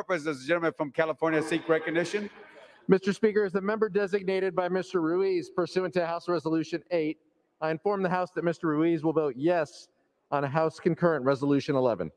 purpose does the gentleman from California seek recognition? Mr. Speaker, as the member designated by Mr. Ruiz pursuant to House Resolution 8, I inform the House that Mr. Ruiz will vote yes on House Concurrent Resolution 11.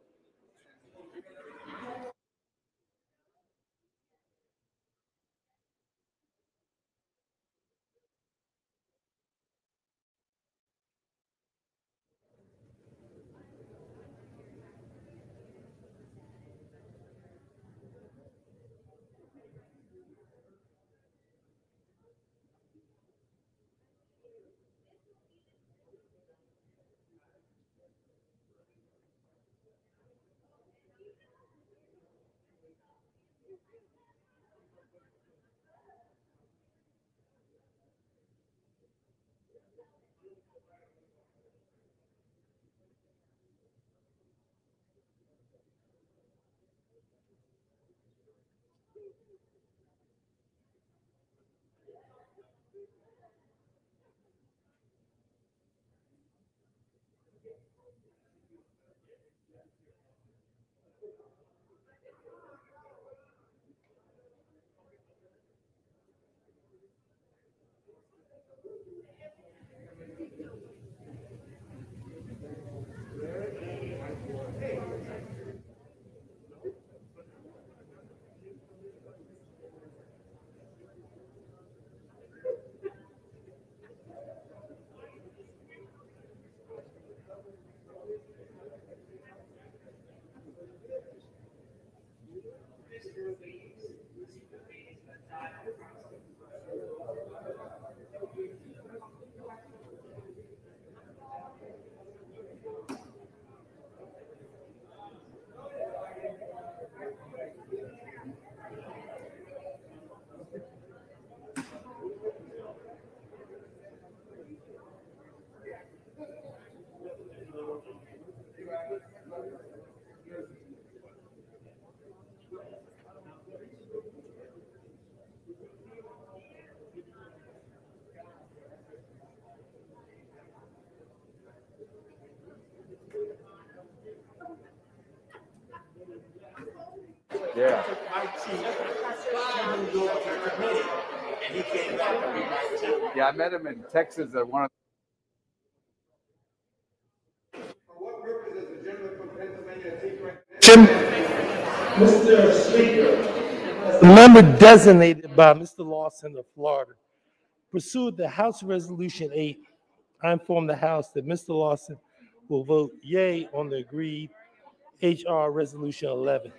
Yeah. Yeah, I met him in Texas at one of. For what purpose does the gentleman from Pennsylvania seek recognition? Mr. Speaker, the member designated by Mr. Lawson of Florida, pursuant to House Resolution 8, I inform the House that Mr. Lawson will vote yea on the agreed H.R. Resolution 11.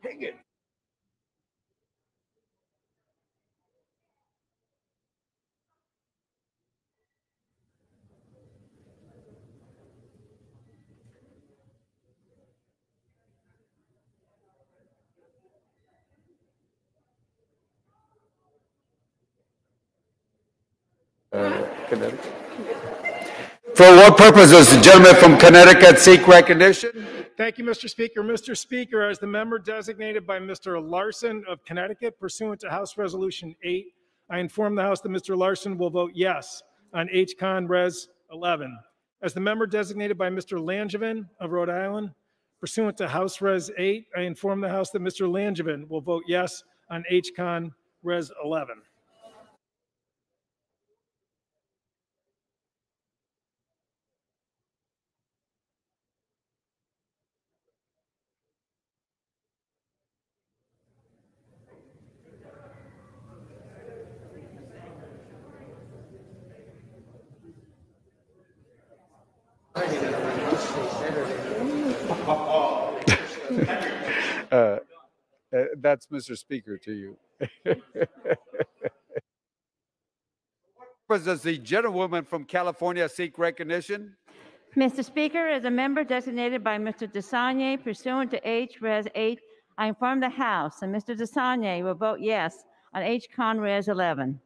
Higgins. Connecticut. For what purpose does the gentleman from Connecticut seek recognition? Thank you, Mr. Speaker. Mr. Speaker, as the member designated by Mr. Larson of Connecticut pursuant to House Resolution 8, I inform the House that Mr. Larson will vote yes on H-Con Res 11. As the member designated by Mr. Langevin of Rhode Island pursuant to House Res 8, I inform the House that Mr. Langevin will vote yes on H-Con Res 11. That's Mr. Speaker to you. Does the gentlewoman from California seek recognition? Mr. Speaker, as a member designated by Mr. DeSagne pursuant to H. Res. 8, I inform the House that Mr. DeSagne will vote yes on H. Con Res. 11.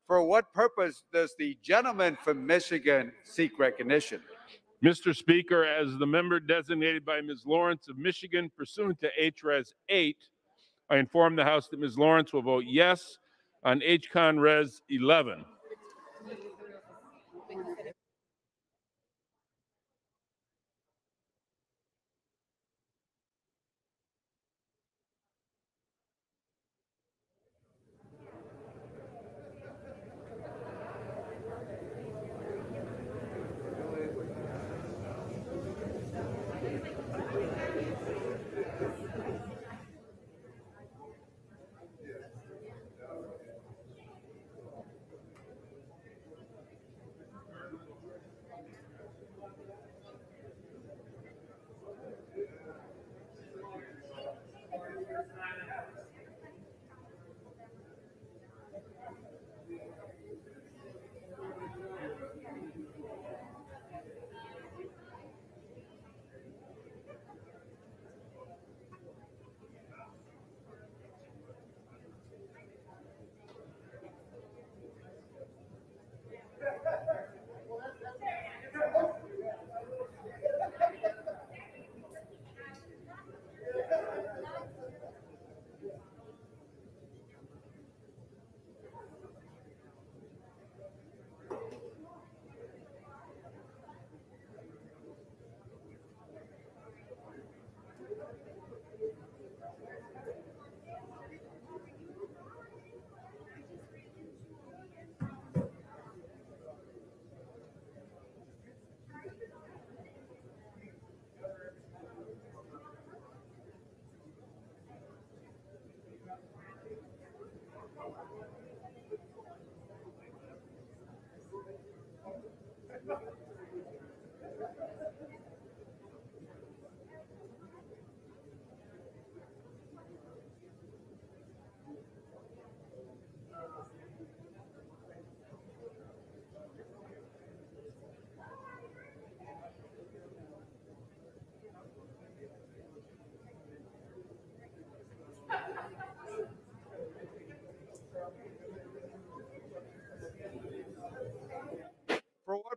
For what purpose does the gentleman from Michigan seek recognition? Mr. Speaker, as the member designated by Ms. Lawrence of Michigan pursuant to H-Res 8, I inform the House that Ms. Lawrence will vote yes on H-Con Res 11.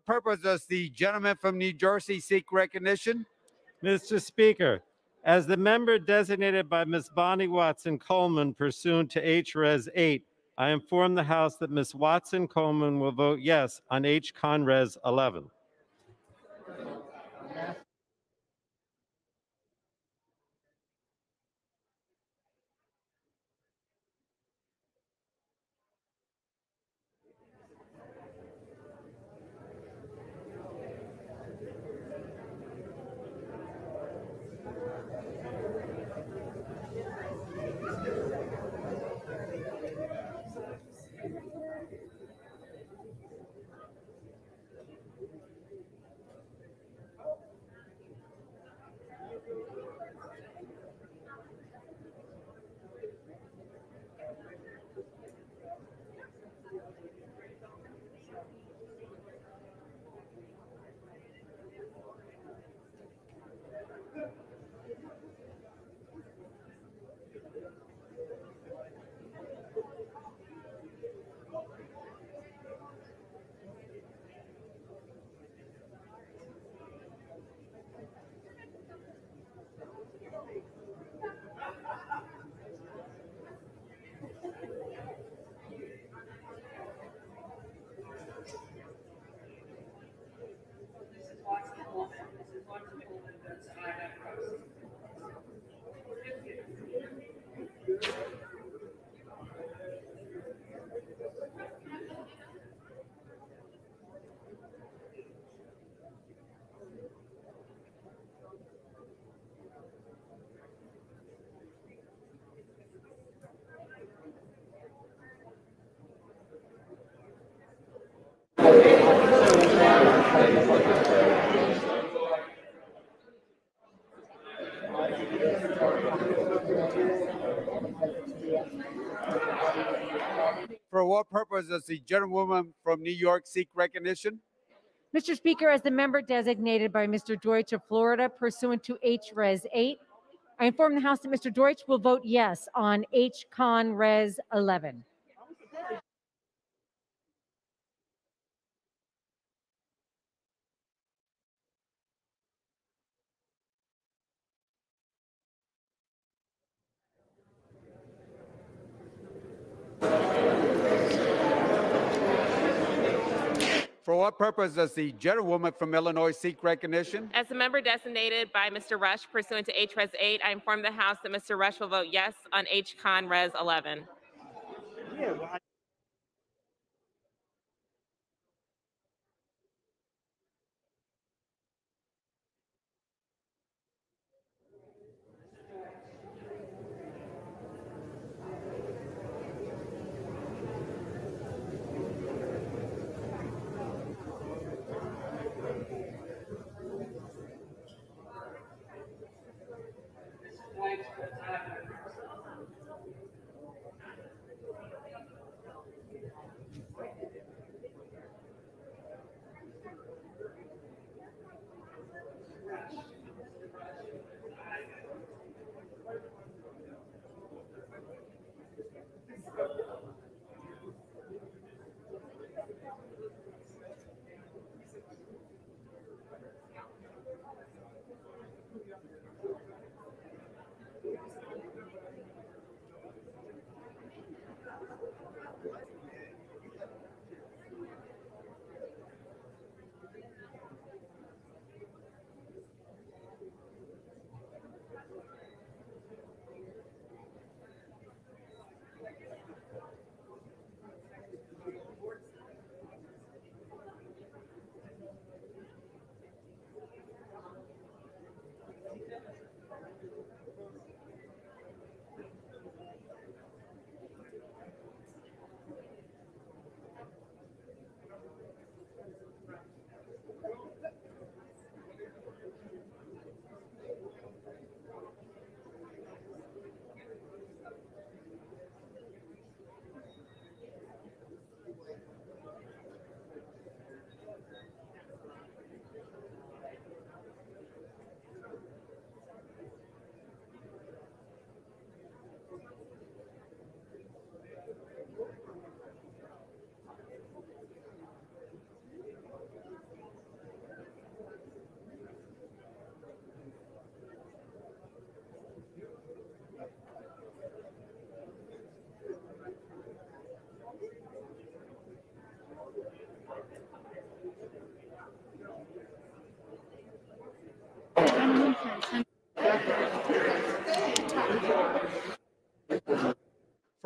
what purpose does the gentleman from New Jersey seek recognition? Mr. Speaker, as the member designated by Ms. Bonnie Watson Coleman pursuant to H-Res 8, I inform the House that Ms. Watson Coleman will vote yes on H-Con Res 11. For what purpose does the gentlewoman from New York seek recognition? Mr. Speaker, as the member designated by Mr. Deutsch of Florida pursuant to H-Res 8, I inform the House that Mr. Deutsch will vote yes on H-Con Res 11. For what purpose does the gentlewoman from Illinois seek recognition? As the member designated by Mr. Rush pursuant to H-Res 8, I inform the House that Mr. Rush will vote yes on H-Con Res 11.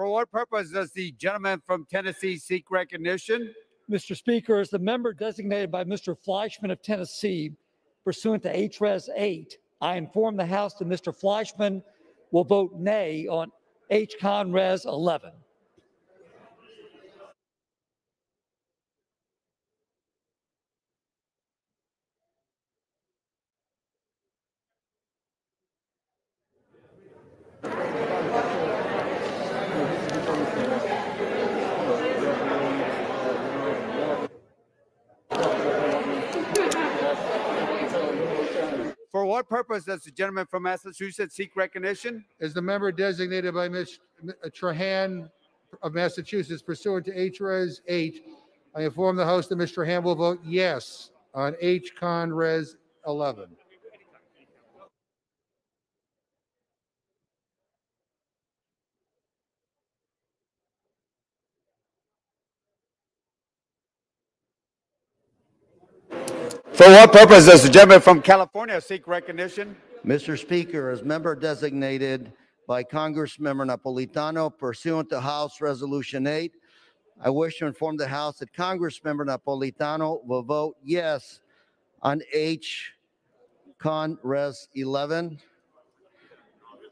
For what purpose does the gentleman from Tennessee seek recognition? Mr. Speaker, as the member designated by Mr. Fleischman of Tennessee pursuant to H-Res 8, I inform the House that Mr. Fleischman will vote nay on H-Con Res 11. For what purpose does the gentleman from Massachusetts seek recognition? Is the member designated by Ms. Trahan of Massachusetts pursuant to H-Res 8, I inform the House that Ms. Trahan will vote yes on H-Con Res 11. For what purpose does the gentleman from California seek recognition? Mr. Speaker, as member designated by Congressmember Napolitano pursuant to House Resolution 8, I wish to inform the House that Congressmember Napolitano will vote yes on H-Con Res 11.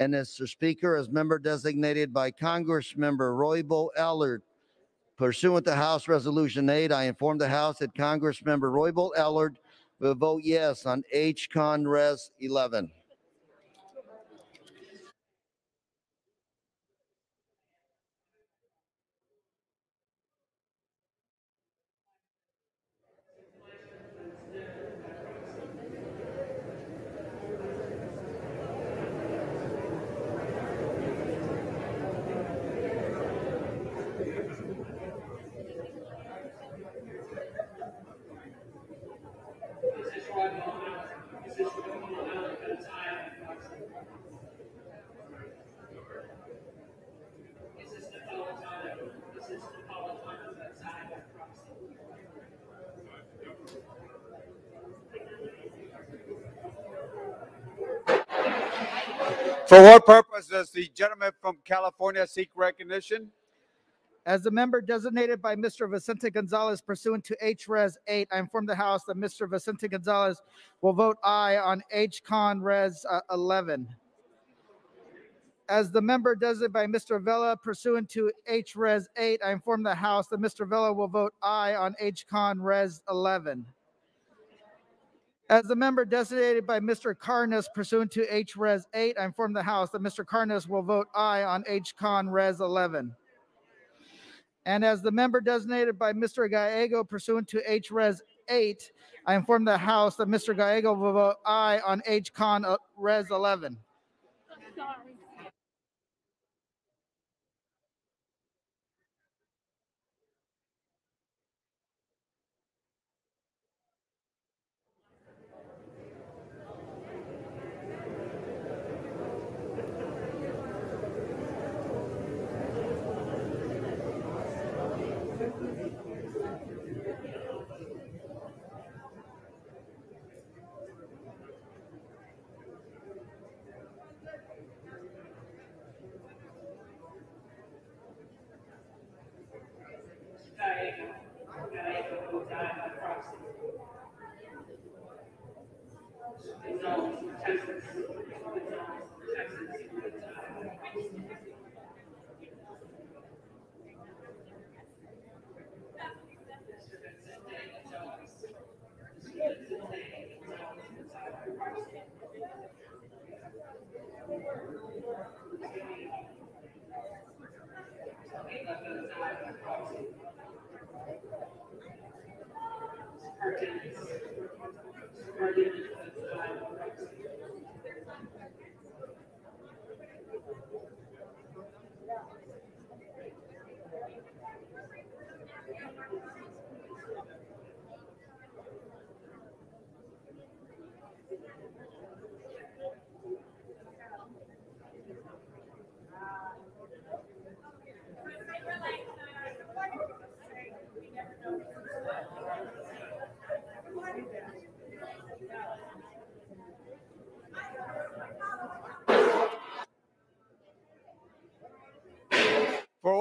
And Mr. Speaker, as member designated by Congressmember Roybal Allard pursuant to House Resolution 8, I inform the House that Congressmember Roybal Allard will vote yes on H-Con Res 11. For what purpose does the gentleman from California seek recognition? As the member designated by Mr. Vicente Gonzalez pursuant to H-Res 8, I inform the House that Mr. Vicente Gonzalez will vote aye on H-Con Res 11. As the member designated by Mr. Vela pursuant to H-Res 8, I inform the House that Mr. Vela will vote aye on H-Con Res 11. As the member designated by Mr. Carnes pursuant to H-Res 8, I inform the House that Mr. Carnes will vote aye on H-Con Res 11. And as the member designated by Mr. Gallego pursuant to H-Res 8, I inform the House that Mr. Gallego will vote aye on H-Con Res 11.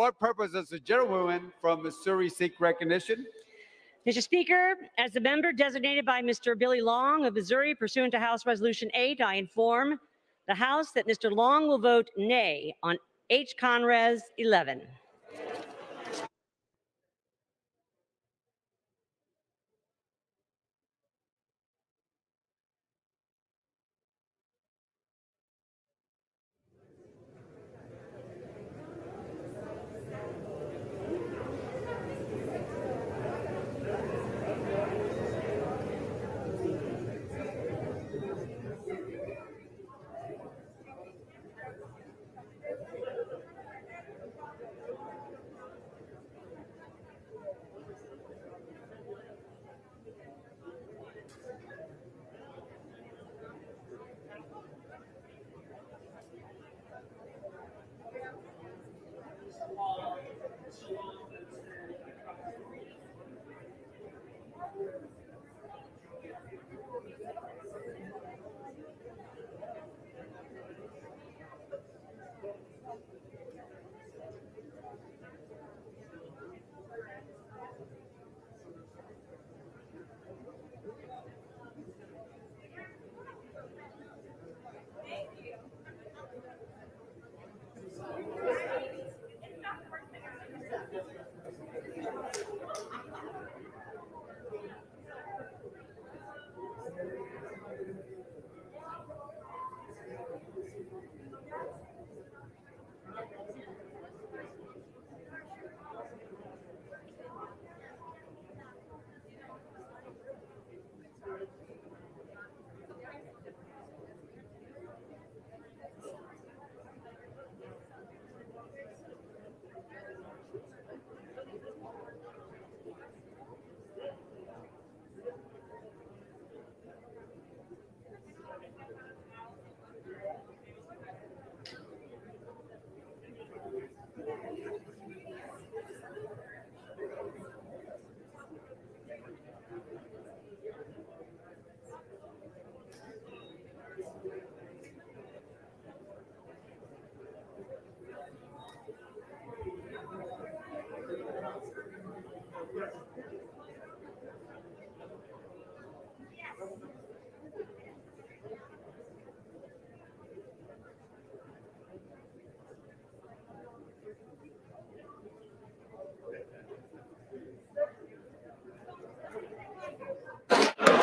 what purpose does the gentlewoman from Missouri seek recognition? Mr. Speaker, as the member designated by Mr. Billy Long of Missouri pursuant to House Resolution 8, I inform the House that Mr. Long will vote nay on H. Conres 11.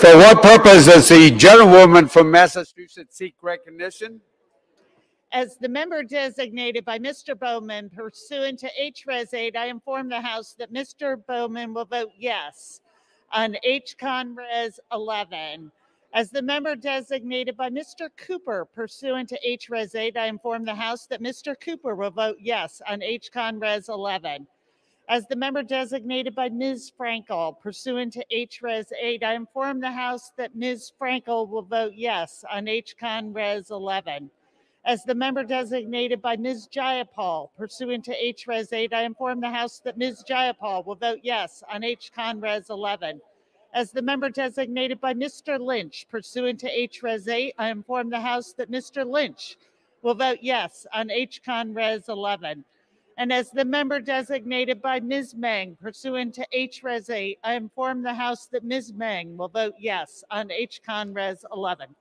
For what purpose does the gentlewoman from Massachusetts seek recognition? As the member designated by Mr. Bowman pursuant to H-Res 8, I inform the House that Mr. Bowman will vote yes on H-Con-Res 11. As the member designated by Mr. Cooper pursuant to H-Res 8, I inform the House that Mr. Cooper will vote yes on H-Con-Res 11. As the member designated by Ms. Frankel pursuant to H-Res 8, I inform the House that Ms. Frankel will vote yes on H-Con-Res 11. As the member designated by Ms. Jayapal pursuant to H-Res 8, I inform the House that Ms. Jayapal will vote yes on H-Con-Res 11. As the member designated by Mr. Lynch pursuant to H-Res 8, I inform the House that Mr. Lynch will vote yes on H-Con-Res 11. And as the member designated by Ms. Meng pursuant to H-Res 8, I inform the House that Ms. Meng will vote yes on H-Con-Res 11.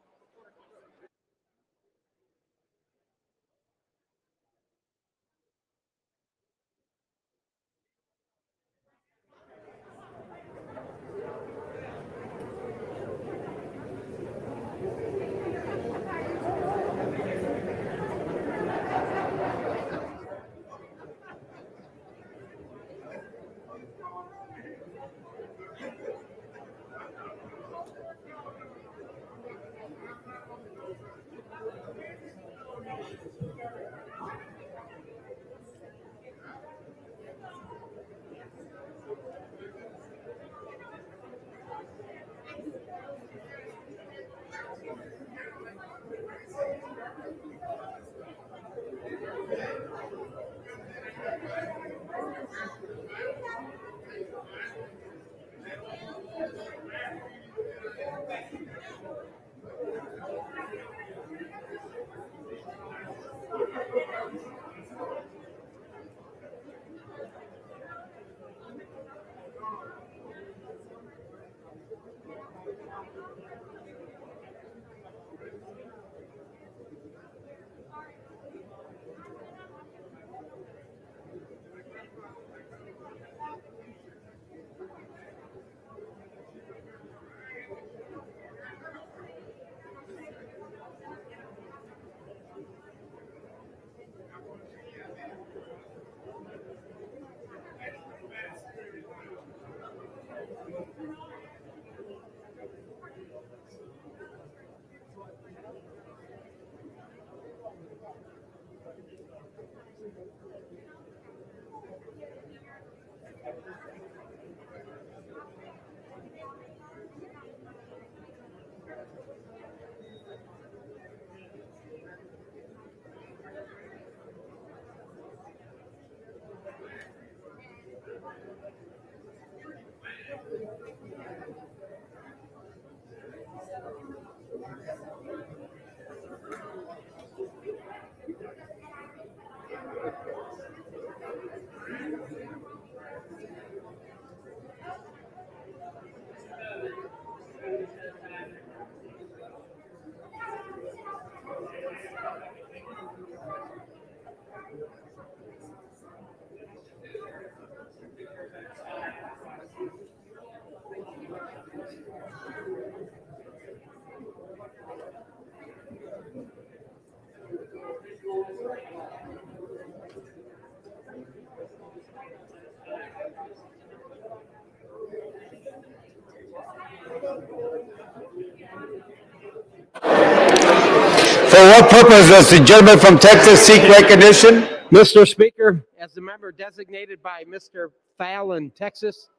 For what purpose does the gentleman from Texas seek recognition? Mr. Speaker, as the member designated by Mr. Fallon, Texas,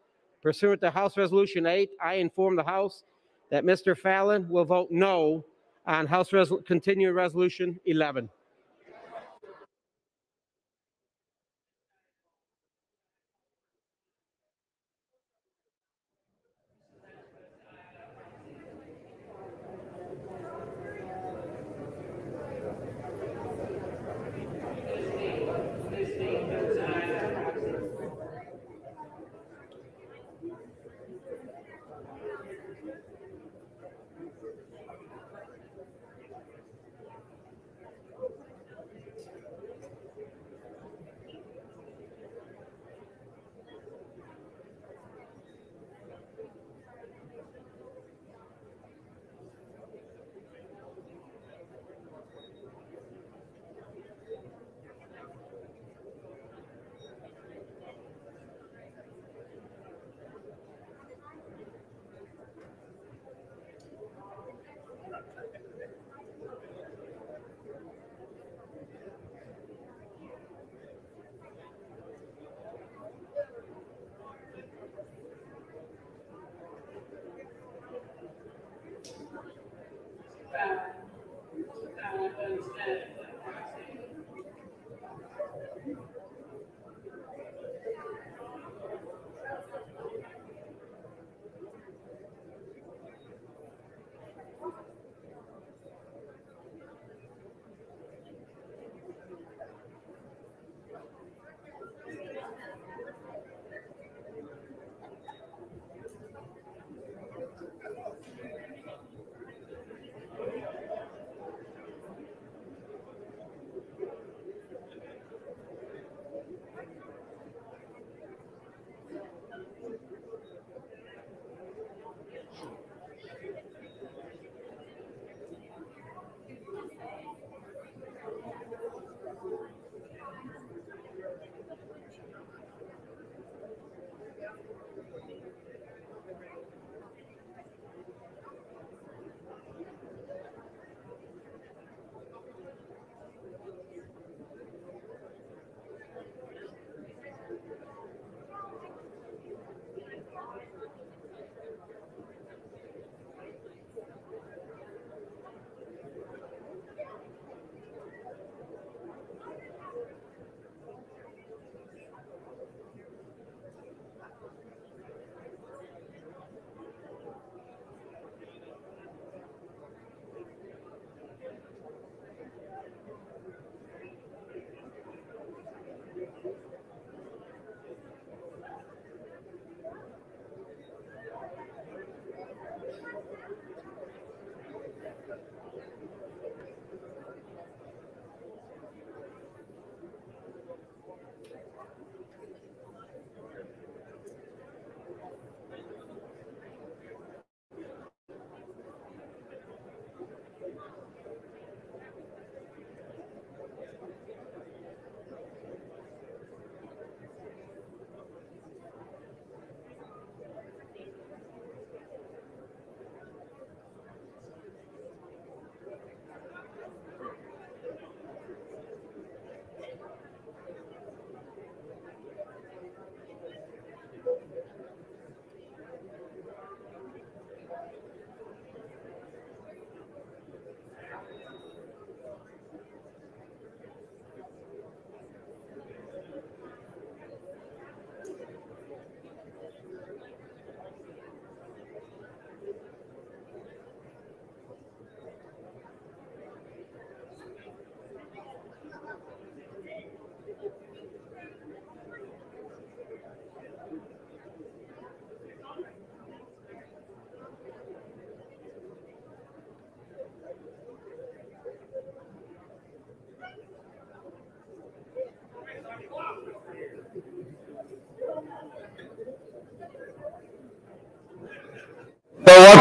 pursuant to House Resolution 8, I inform the House that Mr. Fallon will vote no on Continuing Resolution 11.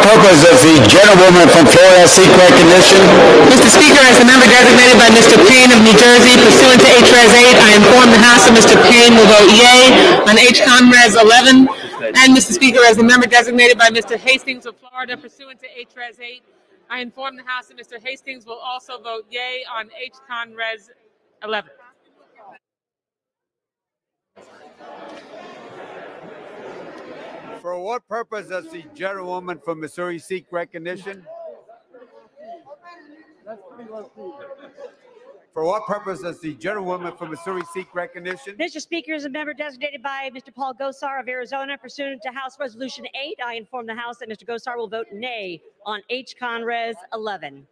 purpose does the gentlewoman from Florida seek recognition? Mr. Speaker, as the member designated by Mr. Payne of New Jersey, pursuant to H.Res. 8, I inform the House that Mr. Payne will vote yea on H.Con. Res. 11. And, Mr. Speaker, as the member designated by Mr. Hastings of Florida, pursuant to H.Res. 8, I inform the House that Mr. Hastings will also vote yea on H.Con. Res. 11. For what purpose does the gentlewoman from Missouri seek recognition? For what purpose does the gentlewoman from Missouri seek recognition? Mr. Speaker, as a member designated by Mr. Paul Gosar of Arizona, pursuant to House Resolution 8, I inform the House that Mr. Gosar will vote nay on H.Con. Res. 11.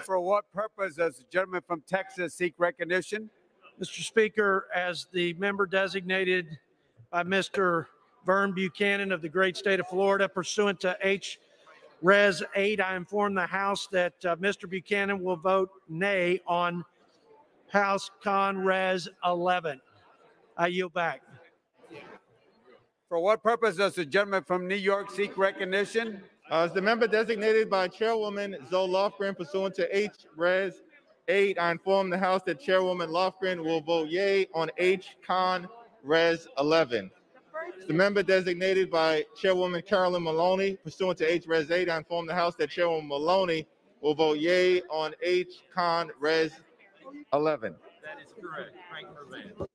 For what purpose does the gentleman from Texas seek recognition? Mr. Speaker, as the member designated by Mr. Vern Buchanan of the great state of Florida, pursuant to H.Res. 8, I inform the House that Mr. Buchanan will vote nay on House Con Res. 11. I yield back. For what purpose does the gentleman from New York seek recognition? As the member designated by Chairwoman Zoe Lofgren pursuant to H.Res. 8, I inform the House that Chairwoman Lofgren will vote yea on H.Con. Res. 11. As the member designated by Chairwoman Carolyn Maloney pursuant to H.Res. 8, I inform the House that Chairwoman Maloney will vote yea on H.Con. Res. 11. That is correct. Frank Mervan.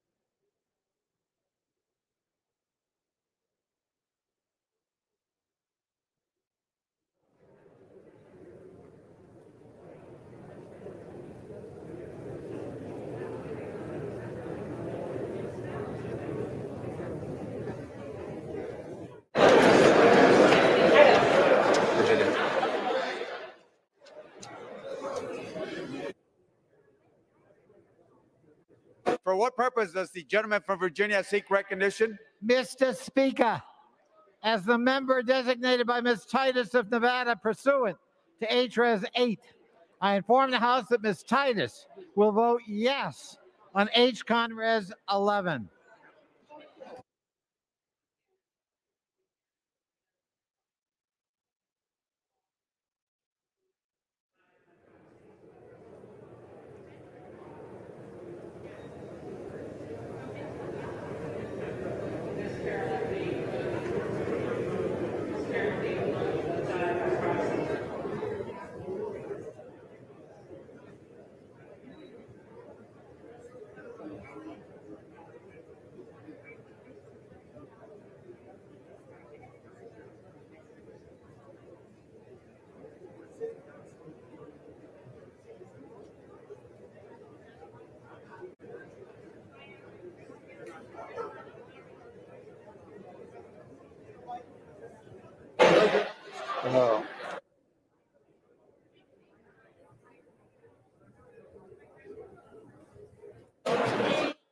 For what purpose does the gentleman from Virginia seek recognition? Mr. Speaker, as the member designated by Ms. Titus of Nevada pursuant to H.Res. 8, I inform the House that Ms. Titus will vote yes on H.Con. Res. 11.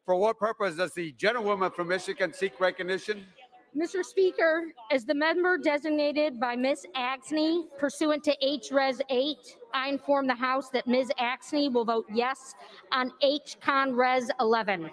For what purpose does the gentlewoman from Michigan seek recognition? Mr. Speaker, as the member designated by Ms. Axney pursuant to H.Res. 8, I inform the House that Ms. Axney will vote yes on H.Con. Res. 11.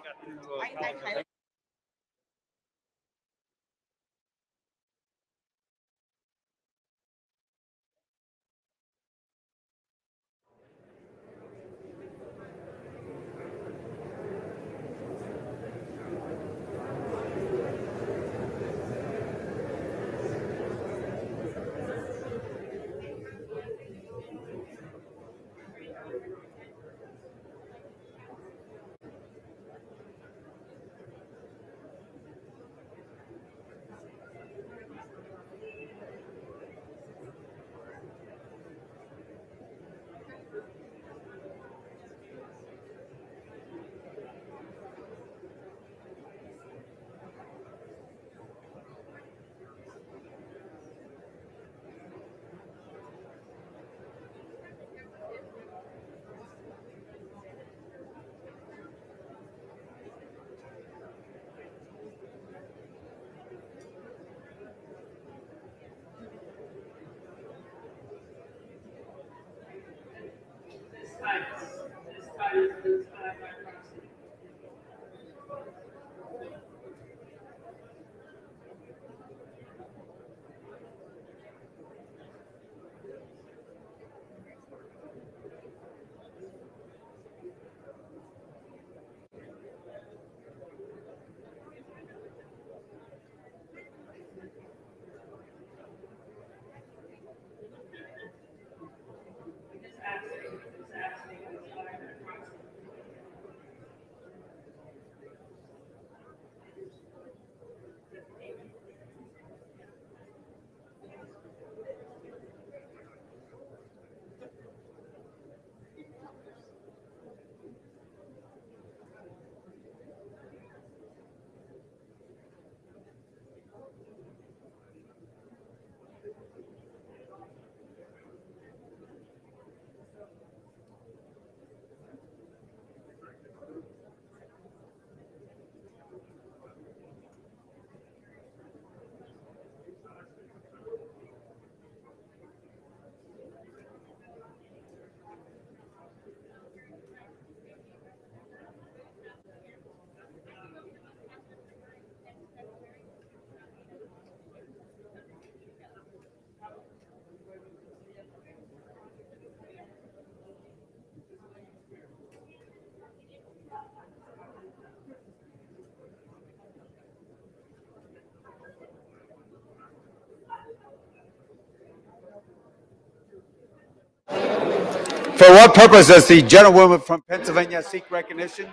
For what purpose does the gentlewoman from Pennsylvania seek recognition?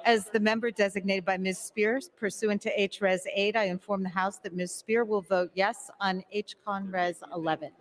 As the member designated by Ms. Spears pursuant to HRes 8, I inform the House that Ms. Spear will vote yes on HCon Res 11.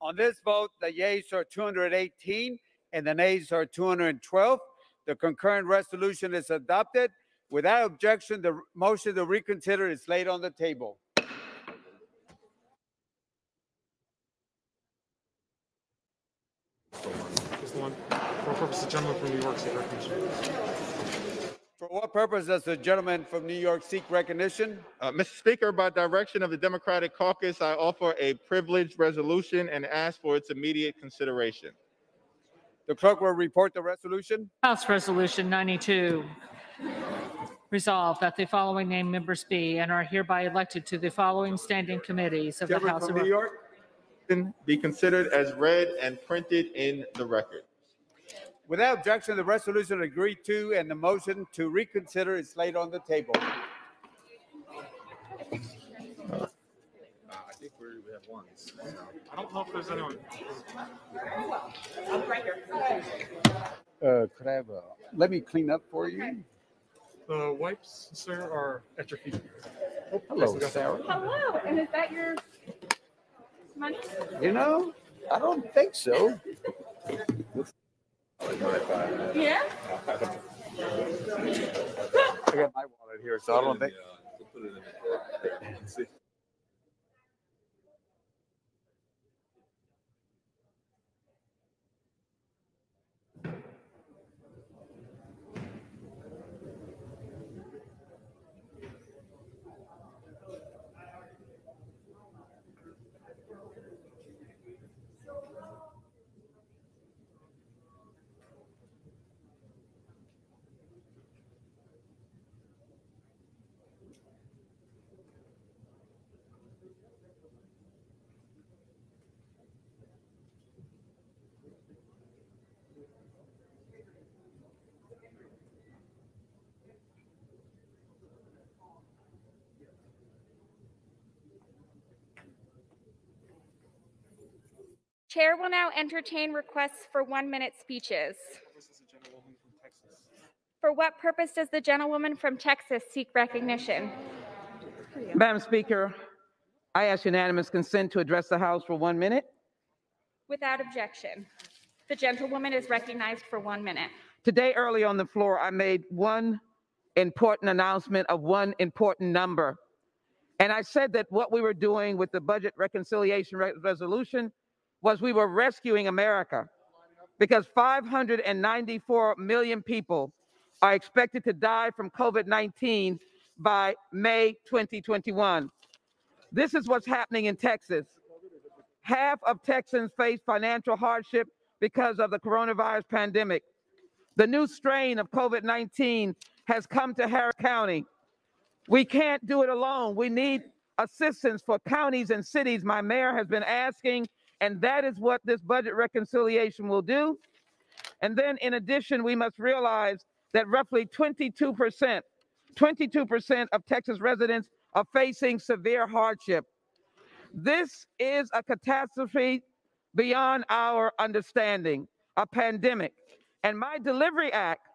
On this vote, the yeas are 218 and the nays are 212. The concurrent resolution is adopted. Without objection, the motion to reconsider is laid on the table. Is the one for purpose the gentleman from New York seek recognition. For what purpose does the gentleman from New York seek recognition? Mr. Speaker, by direction of the Democratic Caucus, I offer a privileged resolution and ask for its immediate consideration. The clerk will report the resolution. House Resolution 92. Resolved that the following named members be and are hereby elected to the following standing committees of the Gentleman House from of New York be considered as read and printed in the record. Without objection, the resolution agreed to and the motion to reconsider is laid on the table. I think we have one. I don't know if there's anyone. Could I have a, let me clean up for you. The wipes, sir, are at your feet. Oh, Hello, yes, Sarah. Hello, and is that your money? You know, I don't think so. Yeah? I got my wallet here, so I don't think. Chair will now entertain requests for 1-minute speeches. For what purpose does the gentlewoman from Texas seek recognition? Madam Speaker, I ask unanimous consent to address the House for 1 minute. Without objection. The gentlewoman is recognized for 1 minute. Today, early on the floor, I made one important announcement of one important number. And I said that what we were doing with the budget reconciliation resolution was we were rescuing America, because 594 million people are expected to die from COVID-19 by May 2021. This is what's happening in Texas. Half of Texans face financial hardship because of the coronavirus pandemic. The new strain of COVID-19 has come to Harris County. We can't do it alone. We need assistance for counties and cities. My mayor has been asking, and that is what this budget reconciliation will do. And then in addition, we must realize that roughly 22% of Texas residents are facing severe hardship. This is a catastrophe beyond our understanding, a pandemic. And my Delivery Act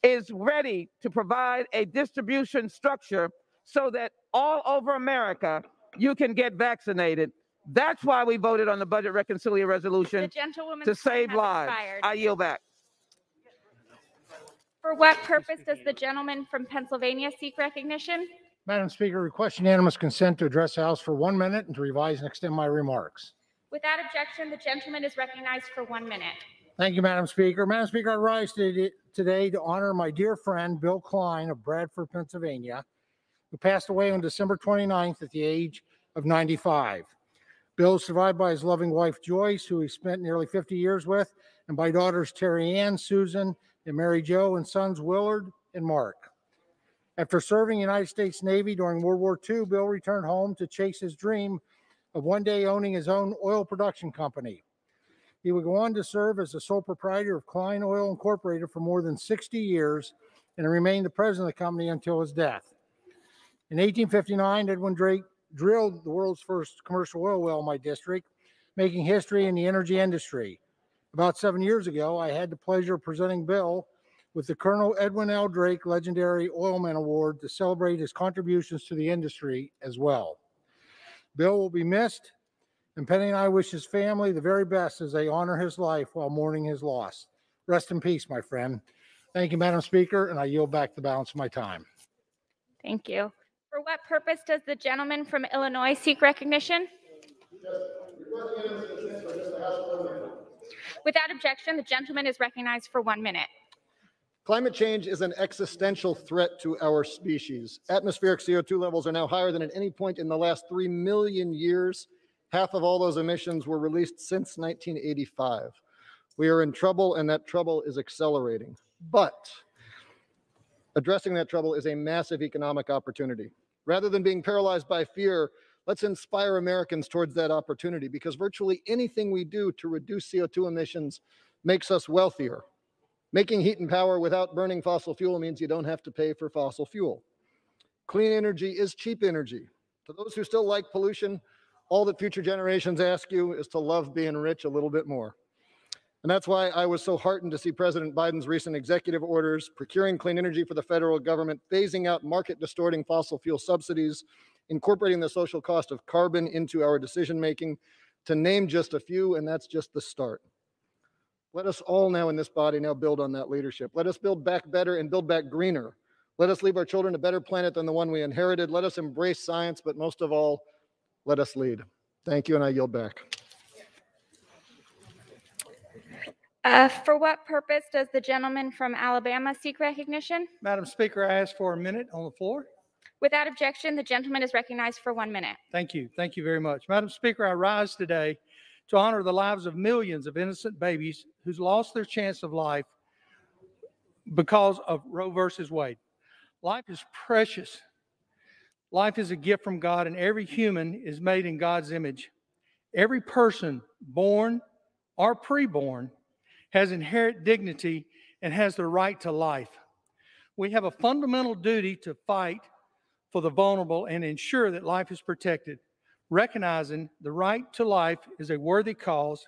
is ready to provide a distribution structure so that all over America, you can get vaccinated. That's why we voted on the budget reconciliation resolution, to save lives. I yield back. For what purpose does the gentleman from Pennsylvania seek recognition? Madam Speaker, request unanimous consent to address the House for 1 minute and to revise and extend my remarks. Without objection, the gentleman is recognized for 1 minute. Thank you, Madam Speaker. Madam Speaker, I rise today to honor my dear friend, Bill Klein of Bradford, Pennsylvania, who passed away on December 29th at the age of 95. Bill is survived by his loving wife, Joyce, who he spent nearly 50 years with, and by daughters Terry Ann, Susan, and Mary Jo, and sons Willard and Mark. After serving the United States Navy during World War II, Bill returned home to chase his dream of one day owning his own oil production company. He would go on to serve as the sole proprietor of Klein Oil Incorporated for more than 60 years and remained the president of the company until his death. In 1859, Edwin Drake drilled the world's first commercial oil well in my district, making history in the energy industry. About 7 years ago, I had the pleasure of presenting Bill with the Colonel Edwin L. Drake Legendary Oilman Award to celebrate his contributions to the industry as well. Bill will be missed, and Penny and I wish his family the very best as they honor his life while mourning his loss. Rest in peace, my friend. Thank you, Madam Speaker, and I yield back the balance of my time. Thank you. For what purpose does the gentleman from Illinois seek recognition? Without objection, the gentleman is recognized for 1 minute. Climate change is an existential threat to our species. Atmospheric CO2 levels are now higher than at any point in the last 3 million years. Half of all those emissions were released since 1985. We are in trouble, and that trouble is accelerating. But addressing that trouble is a massive economic opportunity. Rather than being paralyzed by fear, let's inspire Americans towards that opportunity, because virtually anything we do to reduce CO2 emissions makes us wealthier. Making heat and power without burning fossil fuel means you don't have to pay for fossil fuel. Clean energy is cheap energy. To those who still like pollution, all that future generations ask you is to love being rich a little bit more. And that's why I was so heartened to see President Biden's recent executive orders procuring clean energy for the federal government, phasing out market-distorting fossil fuel subsidies, incorporating the social cost of carbon into our decision-making, to name just a few, and that's just the start. Let us all now in this body now build on that leadership. Let us build back better and build back greener. Let us leave our children a better planet than the one we inherited. Let us embrace science, but most of all, let us lead. Thank you, and I yield back. For what purpose does the gentleman from Alabama seek recognition? Madam Speaker, I ask for a minute on the floor. Without objection, the gentleman is recognized for 1 minute. Thank you. Thank you very much. Madam Speaker, I rise today to honor the lives of millions of innocent babies who's lost their chance of life because of Roe versus Wade. Life is precious. Life is a gift from God, and every human is made in God's image. Every person, born or preborn, has inherent dignity and has the right to life. We have a fundamental duty to fight for the vulnerable and ensure that life is protected. Recognizing the right to life is a worthy cause.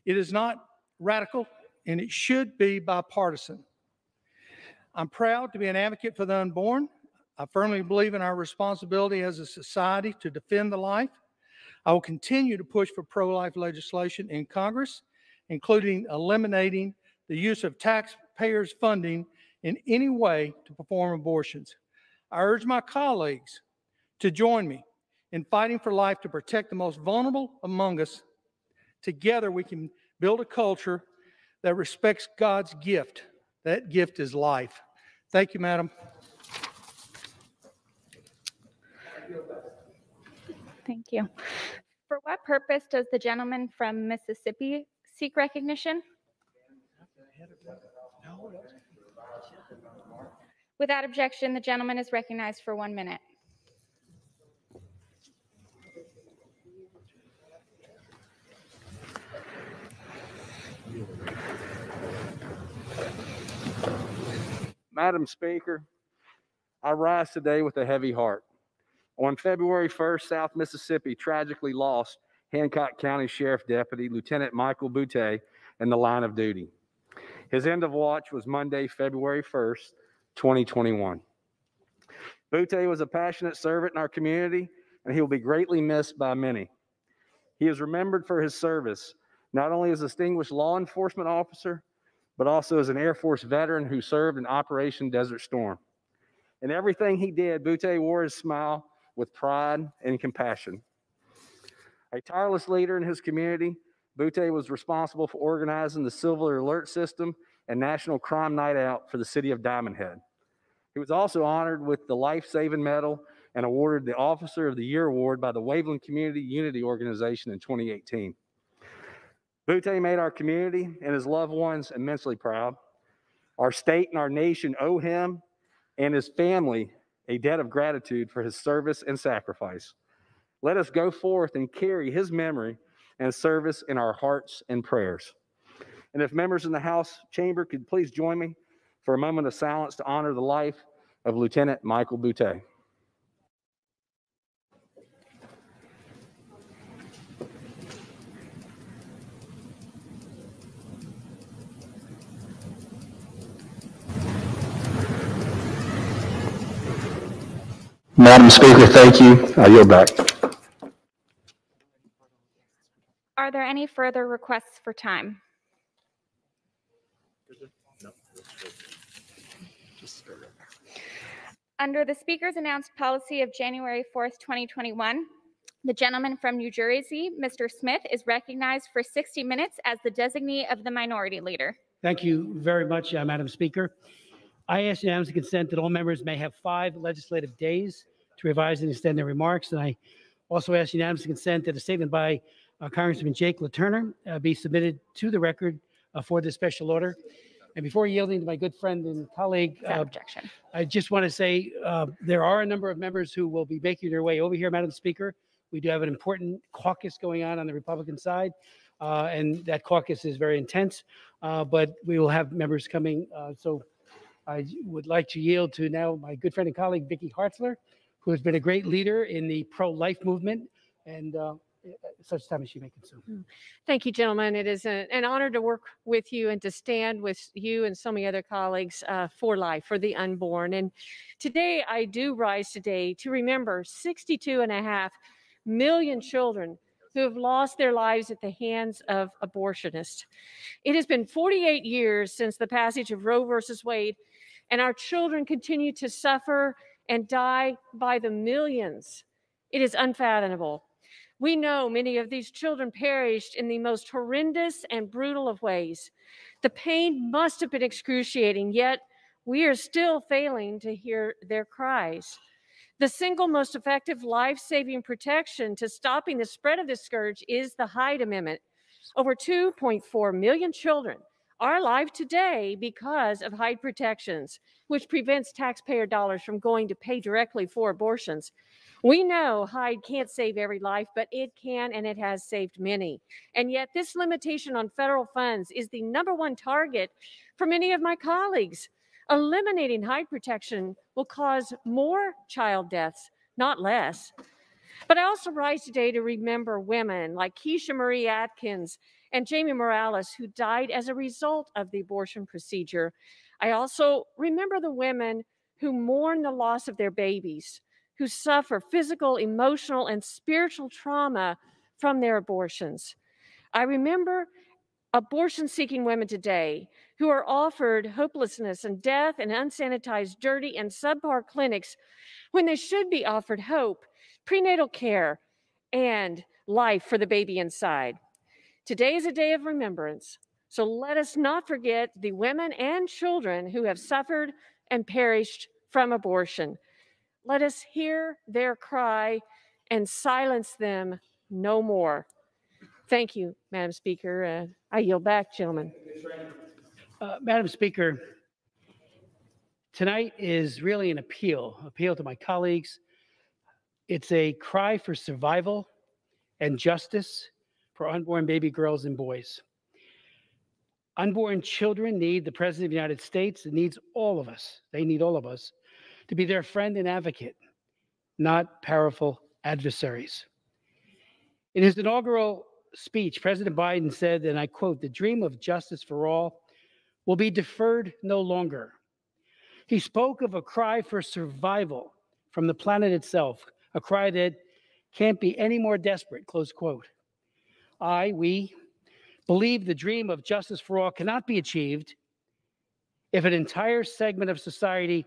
It is not radical, and it should be bipartisan. I'm proud to be an advocate for the unborn. I firmly believe in our responsibility as a society to defend the life. I will continue to push for pro-life legislation in Congress, including eliminating the use of taxpayers' funding in any way to perform abortions. I urge my colleagues to join me in fighting for life to protect the most vulnerable among us. Together, we can build a culture that respects God's gift. That gift is life. Thank you, Madam. Thank you. For what purpose does the gentleman from Mississippi seek recognition? Without objection, the gentleman is recognized for 1 minute. Madam Speaker, I rise today with a heavy heart. On February 1st, South Mississippi tragically lost Hancock County Sheriff Deputy Lieutenant Michael Boutte in the line of duty. His end of watch was Monday, February 1st, 2021. Boutte was a passionate servant in our community, and he will be greatly missed by many. He is remembered for his service, not only as a distinguished law enforcement officer, but also as an Air Force veteran who served in Operation Desert Storm. In everything he did, Boutte wore his smile with pride and compassion. A tireless leader in his community, Boutte was responsible for organizing the Silver Alert System and National Crime Night Out for the city of Diamond Head. He was also honored with the Life Saving Medal and awarded the Officer of the Year Award by the Waveland Community Unity Organization in 2018. Boutte made our community and his loved ones immensely proud. Our state and our nation owe him and his family a debt of gratitude for his service and sacrifice. Let us go forth and carry his memory and service in our hearts and prayers. And if members in the House chamber could please join me for a moment of silence to honor the life of Lieutenant Michael Boutte. Madam Speaker, thank you. I yield back. Are there any further requests for time? Under the Speaker's announced policy of January 4th, 2021, the gentleman from New Jersey, Mr. Smith, is recognized for 60 minutes as the designee of the Minority Leader. Thank you very much, Madam Speaker. I ask unanimous consent that all members may have 5 legislative days to revise and extend their remarks. And I also ask unanimous consent that a statement by Congressman Jake LaTurner be submitted to the record for this special order. And before yielding to my good friend and colleague, objection. I just want to say there are a number of members who will be making their way over here, Madam Speaker. We do have an important caucus going on the Republican side, and that caucus is very intense, but we will have members coming. So I would like to yield to now my good friend and colleague, Vicki Hartzler, who has been a great leader in the pro-life movement, and such time as she may consume. Thank you, gentlemen. It is an honor to work with you and to stand with you and so many other colleagues for life, for the unborn. And today, I do rise today to remember 62.5 million children who have lost their lives at the hands of abortionists. It has been 48 years since the passage of Roe versus Wade, and our children continue to suffer and die by the millions. It is unfathomable. We know many of these children perished in the most horrendous and brutal of ways. The pain must have been excruciating, yet we are still failing to hear their cries. The single most effective life-saving protection to stopping the spread of this scourge is the Hyde Amendment. Over 2.4 million children are alive today because of Hyde protections, which prevents taxpayer dollars from going to pay directly for abortions. We know Hyde can't save every life, but it can, and it has saved many. And yet this limitation on federal funds is the #1 target for many of my colleagues. Eliminating Hyde protection will cause more child deaths, not less. But I also rise today to remember women like Keisha Marie Atkins and Jamie Morales, who died as a result of the abortion procedure. I also remember the women who mourn the loss of their babies, who suffer physical, emotional, and spiritual trauma from their abortions. I remember abortion-seeking women today who are offered hopelessness and death in unsanitized, dirty, and subpar clinics when they should be offered hope, prenatal care, and life for the baby inside. Today is a day of remembrance, so let us not forget the women and children who have suffered and perished from abortion. Let us hear their cry and silence them no more. Thank you, Madam Speaker. I yield back, gentlemen. Madam Speaker, tonight is really an appeal to my colleagues. It's a cry for survival and justice for unborn baby girls and boys. Unborn children need the President of the United States. It needs all of us. They need all of us to be their friend and advocate, not powerful adversaries. In his inaugural speech, President Biden said, and I quote, "The dream of justice for all will be deferred no longer." He spoke of a cry for survival from the planet itself, a cry that can't be any more desperate, close quote. We believe the dream of justice for all cannot be achieved if an entire segment of society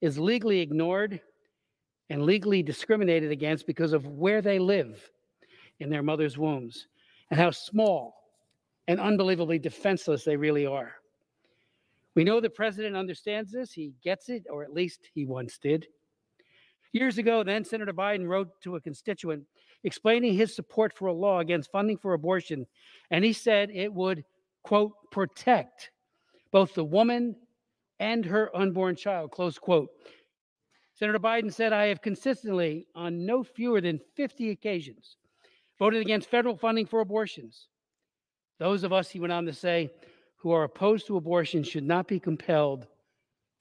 is legally ignored and legally discriminated against because of where they live in their mother's wombs and how small and unbelievably defenseless they really are. We know the president understands this. He gets it, or at least he once did. Years ago, then Senator Biden wrote to a constituent explaining his support for a law against funding for abortion, and he said it would, quote, protect both the woman and her unborn child, close quote. Senator Biden said, I have consistently, on no fewer than 50 occasions, voted against federal funding for abortions. Those of us, he went on to say, who are opposed to abortion should not be compelled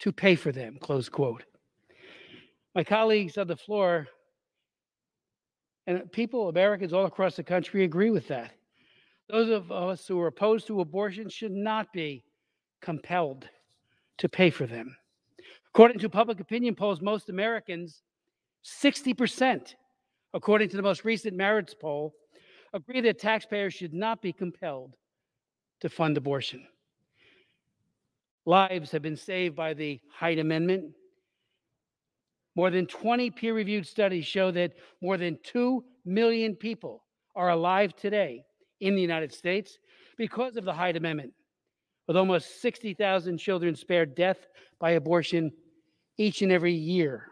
to pay for them, close quote. My colleagues on the floor and people, Americans all across the country agree with that. Those of us who are opposed to abortion should not be compelled to pay for them. According to public opinion polls, most Americans, 60%, according to the most recent Marriage poll, agree that taxpayers should not be compelled to fund abortion. Lives have been saved by the Hyde Amendment. More than 20 peer-reviewed studies show that more than 2 million people are alive today in the United States because of the Hyde Amendment, with almost 60,000 children spared death by abortion each and every year.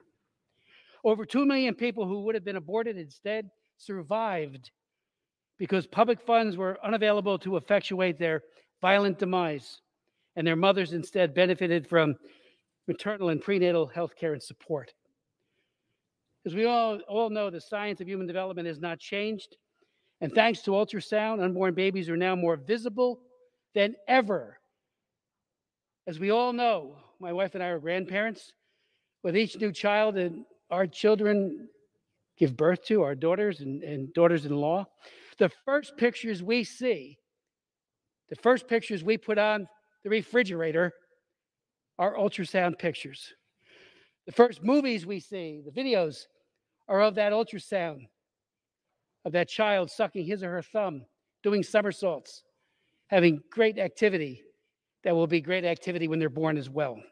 Over 2 million people who would have been aborted instead survived because public funds were unavailable to effectuate their violent demise, and their mothers instead benefited from maternal and prenatal health care and support. As we all know, the science of human development has not changed, and thanks to ultrasound, unborn babies are now more visible than ever. As we all know, my wife and I are grandparents. With each new child that our children give birth to, our daughters and daughters-in-law, the first pictures we see, the first pictures we put on the refrigerator are ultrasound pictures. The first movies we see, the videos, are of that ultrasound, of that child sucking his or her thumb, doing somersaults, having great activity that will be great activity when they're born as well.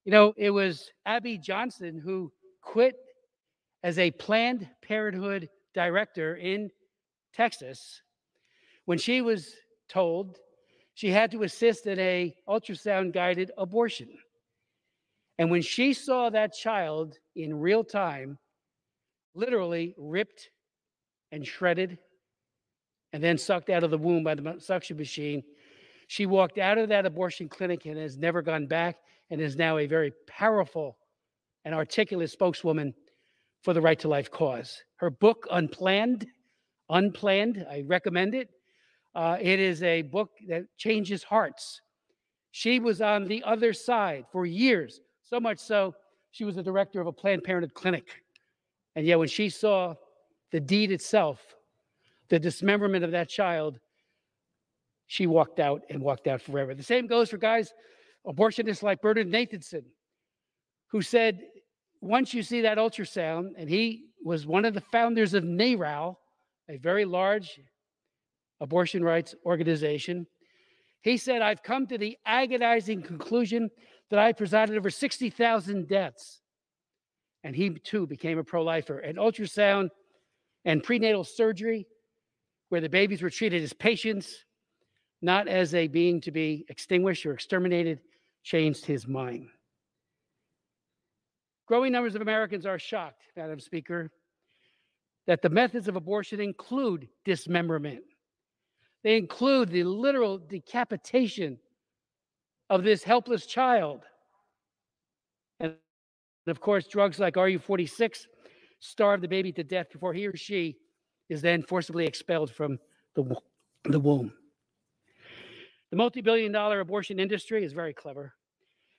You know, it was Abby Johnson who quit as a Planned Parenthood director in Texas when she was told she had to assist in an ultrasound-guided abortion. And when she saw that child in real time, literally ripped and shredded and then sucked out of the womb by the suction machine, she walked out of that abortion clinic and has never gone back, and is now a very powerful and articulate spokeswoman for the Right to Life cause. Her book, Unplanned, I recommend it. It is a book that changes hearts. She was on the other side for years, so much so she was the director of a Planned Parenthood clinic. And yet when she saw the deed itself, the dismemberment of that child, she walked out and walked out forever. The same goes for guys, abortionists like Bernard Nathanson, who said, once you see that ultrasound, and he was one of the founders of NARAL, a very large abortion rights organization, he said, I've come to the agonizing conclusion that I presided over 60,000 deaths. And he too became a pro-lifer. And ultrasound and prenatal surgery, where the babies were treated as patients, not as a being to be extinguished or exterminated, changed his mind. Growing numbers of Americans are shocked, Madam Speaker, that the methods of abortion include dismemberment. They include the literal decapitation of this helpless child. And of course, drugs like RU46 starve the baby to death before he or she is then forcibly expelled from the womb. The multi-billion-dollar abortion industry is very clever,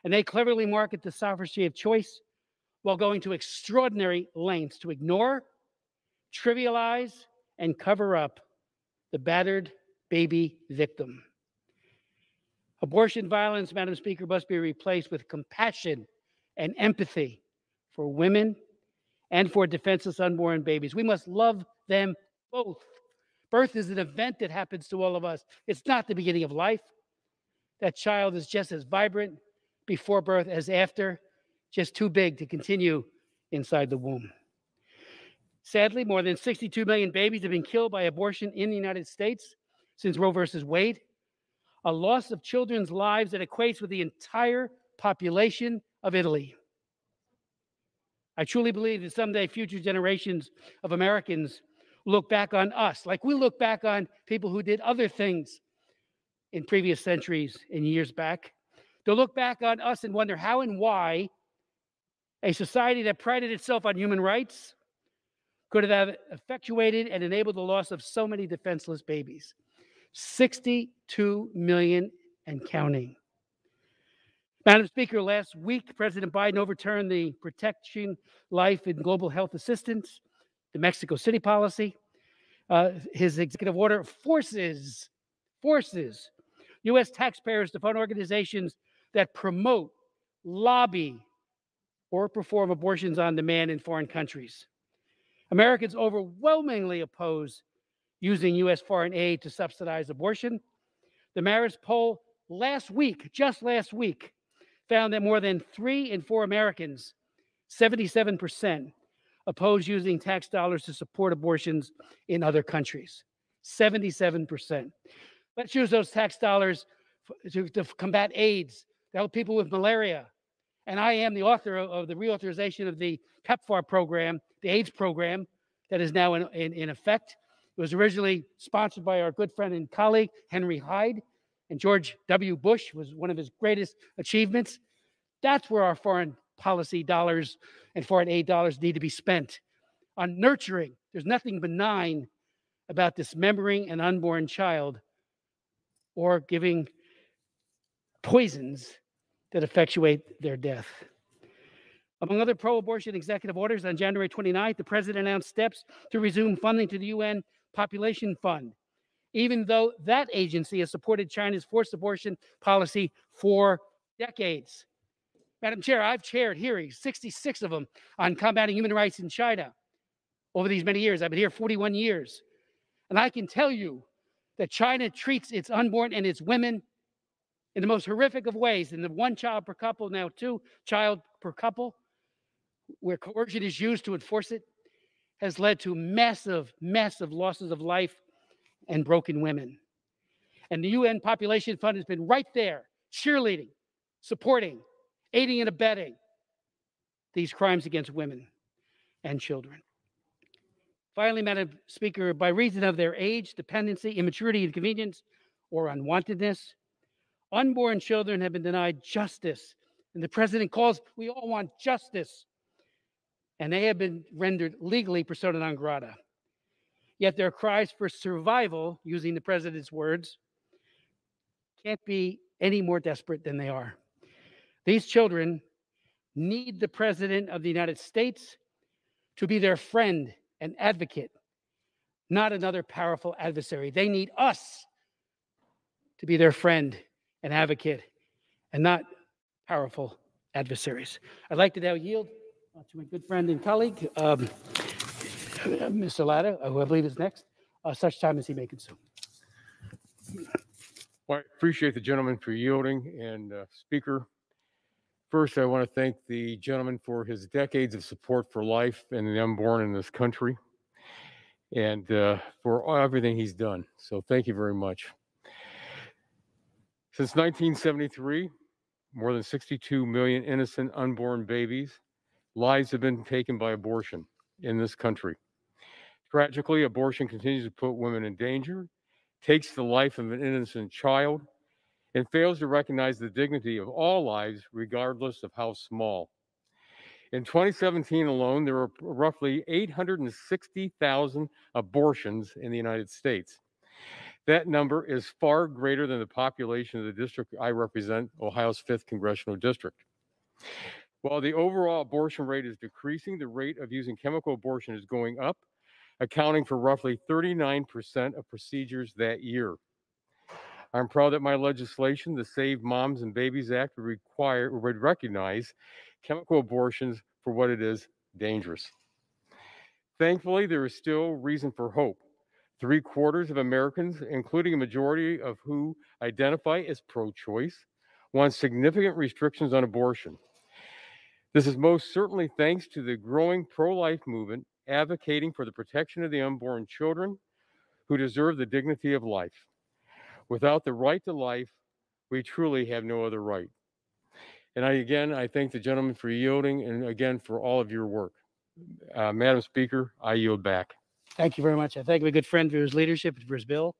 and they cleverly market the sovereignty of choice while going to extraordinary lengths to ignore, trivialize, and cover up the battered baby victim. Abortion violence, Madam Speaker, must be replaced with compassion and empathy for women and for defenseless unborn babies. We must love them both. Birth is an event that happens to all of us. It's not the beginning of life. That child is just as vibrant before birth as after, just too big to continue inside the womb. Sadly, more than 62 million babies have been killed by abortion in the United States since Roe versus Wade, a loss of children's lives that equates with the entire population of Italy. I truly believe that someday future generations of Americans look back on us like we look back on people who did other things in previous centuries and years back. They'll look back on us and wonder how and why a society that prided itself on human rights could have effectuated and enabled the loss of so many defenseless babies. 62 million and counting. Madam Speaker, last week, President Biden overturned the Protecting Life and Global Health Assistance, the Mexico City policy. His executive order forces U.S. taxpayers to fund organizations that promote, lobby, or perform abortions on demand in foreign countries. Americans overwhelmingly oppose using U.S. foreign aid to subsidize abortion. The Marist poll just last week, found that more than 3 in 4 Americans, 77%, oppose using tax dollars to support abortions in other countries. 77%. Let's use those tax dollars to combat AIDS, to help people with malaria. And I am the author of the reauthorization of the PEPFAR program, the AIDS program, that is now in effect. It was originally sponsored by our good friend and colleague, Henry Hyde, and George W. Bush was one of his greatest achievements. That's where our foreign policy dollars and foreign aid dollars need to be spent, on nurturing. There's nothing benign about dismembering an unborn child or giving poisons that effectuate their death. Among other pro-abortion executive orders, on January 29th, the president announced steps to resume funding to the UN Population Fund, even though that agency has supported China's forced abortion policy for decades. Madam Chair, I've chaired hearings, 66 of them, on combating human rights in China over these many years. I've been here 41 years. And I can tell you that China treats its unborn and its women in the most horrific of ways. In the 1 child per couple, now 2 child per couple, where coercion is used to enforce it, has led to massive, massive losses of life and broken women. And the UN Population Fund has been right there, cheerleading, supporting, aiding and abetting these crimes against women and children. Finally, Madam Speaker, by reason of their age, dependency, immaturity, inconvenience, or unwantedness, unborn children have been denied justice. And the president calls, we all want justice. And they have been rendered legally persona non grata. Yet their cries for survival, using the president's words, can't be any more desperate than they are. These children need the President of the United States to be their friend and advocate, not another powerful adversary. They need us to be their friend and advocate, and not powerful adversaries. I'd like to now yield to my good friend and colleague, Mr. Latta, who I believe is next, such time as he may consume. Well, I appreciate the gentleman for yielding. And Speaker, first I want to thank the gentleman for his decades of support for life and the unborn in this country, and for everything he's done. So thank you very much. Since 1973, more than 62 million innocent unborn babies' lives have been taken by abortion in this country. Tragically, abortion continues to put women in danger, takes the life of an innocent child, and fails to recognize the dignity of all lives, regardless of how small. In 2017 alone, there were roughly 860,000 abortions in the United States. That number is far greater than the population of the district I represent, Ohio's 5th Congressional District. While the overall abortion rate is decreasing, the rate of using chemical abortion is going up, accounting for roughly 39% of procedures that year. I'm proud that my legislation, the Save Moms and Babies Act, would recognize chemical abortions for what it is, dangerous. Thankfully, there is still reason for hope. 3/4 of Americans, including a majority of who identify as pro-choice, want significant restrictions on abortion. This is most certainly thanks to the growing pro-life movement advocating for the protection of the unborn children who deserve the dignity of life. Without the right to life, we truly have no other right. And I thank the gentleman for yielding, and again, for all of your work. Madam Speaker, I yield back. Thank you very much. I thank my good friend for his leadership and for his bill,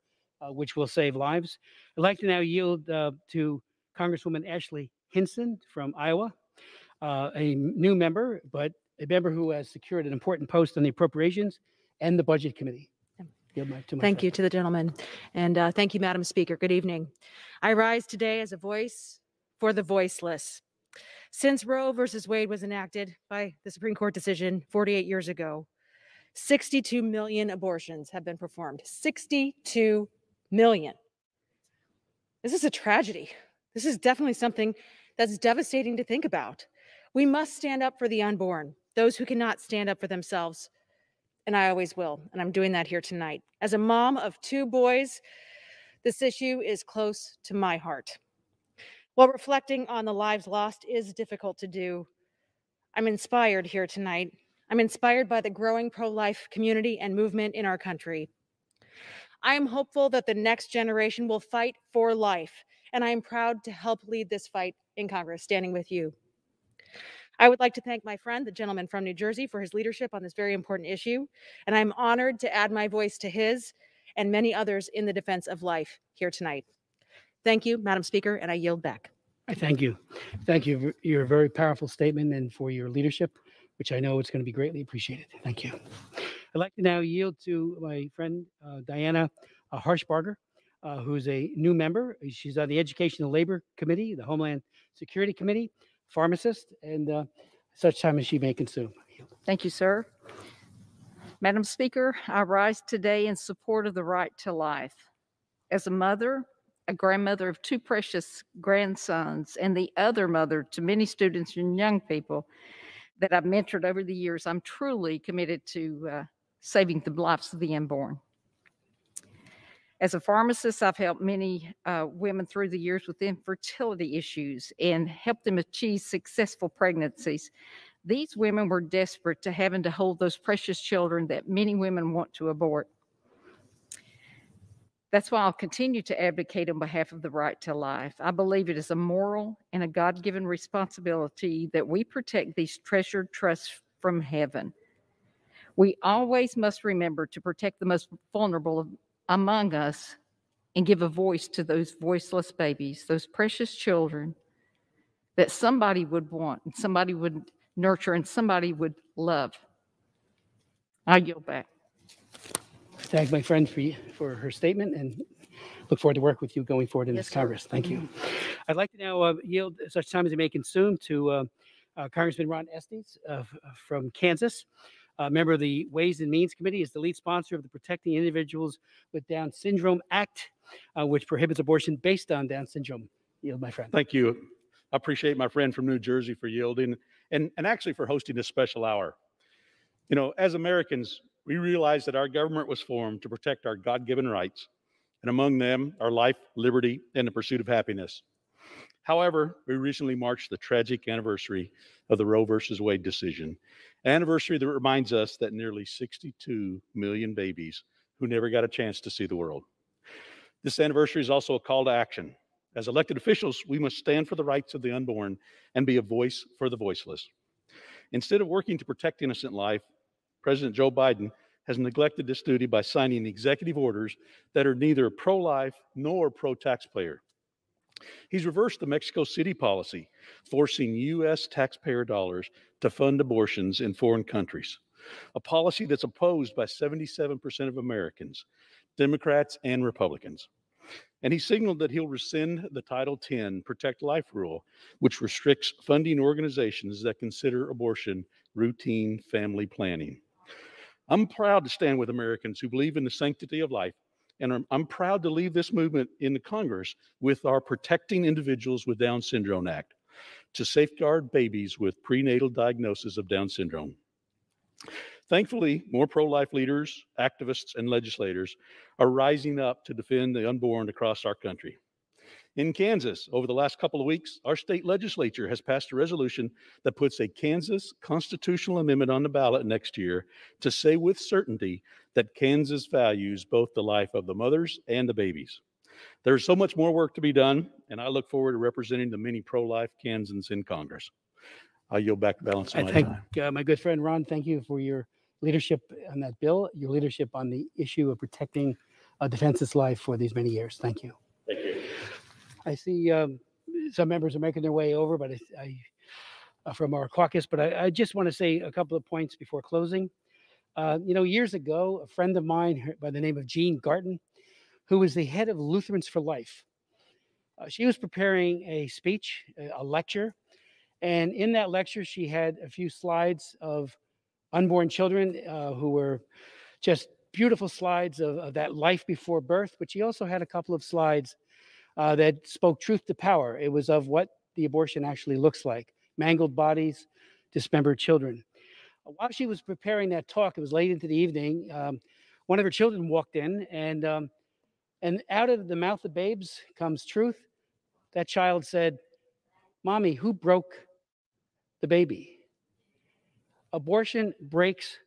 which will save lives. I'd like to now yield to Congresswoman Ashley Hinson from Iowa, a new member, but a member who has secured an important post on the Appropriations and the Budget Committee. Thank you to the gentleman. And thank you, Madam Speaker. Good evening. I rise today as a voice for the voiceless. Since Roe versus Wade was enacted by the Supreme Court decision 48 years ago, 62 million abortions have been performed. 62 million. This is a tragedy. This is definitely something that's devastating to think about. We must stand up for the unborn, those who cannot stand up for themselves. And I always will. And I'm doing that here tonight. As a mom of 2 boys, this issue is close to my heart. While reflecting on the lives lost is difficult to do, I'm inspired here tonight. I'm inspired by the growing pro-life community and movement in our country. I am hopeful that the next generation will fight for life, and I am proud to help lead this fight in Congress, standing with you. I would like to thank my friend, the gentleman from New Jersey, for his leadership on this very important issue, and I'm honored to add my voice to his and many others in the defense of life here tonight. Thank you, Madam Speaker, and I yield back. I thank you. Thank you for your very powerful statement and for your leadership, which I know is going to be greatly appreciated. Thank you. I'd like to now yield to my friend, Diana Harshbarger, who's a new member. She's on the Education and Labor Committee, the Homeland Security Committee, pharmacist, and such time as she may consume. Thank you, sir. Madam Speaker, I rise today in support of the right to life. As a mother, a grandmother of 2 precious grandsons, and the other mother to many students and young people that I've mentored over the years, I'm truly committed to saving the lives of the unborn. As a pharmacist, I've helped many women through the years with infertility issues and helped them achieve successful pregnancies. These women were desperate to having to hold those precious children that many women want to abort. That's why I'll continue to advocate on behalf of the right to life. I believe it is a moral and a God-given responsibility that we protect these treasured trusts from heaven. We always must remember to protect the most vulnerable among us and give a voice to those voiceless babies, those precious children that somebody would want and somebody would nurture and somebody would love. I yield back. Thank my friend for her statement and look forward to work with you going forward in this Congress. Thank you. I'd like to now yield such time as it may consume to Congressman Ron Estes from Kansas. Member of the Ways and Means Committee, is the lead sponsor of the Protecting Individuals with Down Syndrome Act, which prohibits abortion based on Down syndrome. Yield, my friend. Thank you. I appreciate my friend from New Jersey for yielding and actually for hosting this special hour. You know, as Americans, we realize that our government was formed to protect our God-given rights, and among them are life, liberty, and the pursuit of happiness. However, we recently marked the tragic anniversary of the Roe versus Wade decision, an anniversary that reminds us that nearly 62 million babies who never got a chance to see the world. This anniversary is also a call to action. As elected officials, we must stand for the rights of the unborn and be a voice for the voiceless. Instead of working to protect innocent life, President Joe Biden has neglected this duty by signing executive orders that are neither pro-life nor pro-taxpayer. He's reversed the Mexico City policy, forcing U.S. taxpayer dollars to fund abortions in foreign countries, a policy that's opposed by 77% of Americans, Democrats and Republicans. And he signaled that he'll rescind the Title X Protect Life rule, which restricts funding organizations that consider abortion routine family planning. I'm proud to stand with Americans who believe in the sanctity of life, and I'm proud to lead this movement in the Congress with our Protecting Individuals with Down Syndrome Act to safeguard babies with prenatal diagnosis of Down syndrome. Thankfully, more pro-life leaders, activists, and legislators are rising up to defend the unborn across our country. In Kansas, over the last couple of weeks, our state legislature has passed a resolution that puts a Kansas constitutional amendment on the ballot next year to say with certainty that Kansas values both the life of the mothers and the babies. There's so much more work to be done, and I look forward to representing the many pro-life Kansans in Congress. I yield back the balance of my time. My good friend Ron, thank you for your leadership on that bill, your leadership on the issue of protecting defenseless life for these many years. Thank you. Thank you. I see some members are making their way over, but from our caucus. But I just want to say a couple of points before closing. Years ago, a friend of mine by the name of Jean Garten, who was the head of Lutherans for Life, she was preparing a speech, a lecture, and in that lecture, she had a few slides of unborn children who were just beautiful slides of that life before birth, but she also had a couple of slides that spoke truth to power. It was of what the abortion actually looks like: mangled bodies, dismembered children. While she was preparing that talk, it was late into the evening, one of her children walked in, and out of the mouth of babes comes truth. That child said, "Mommy, who broke the baby?" Abortion breaks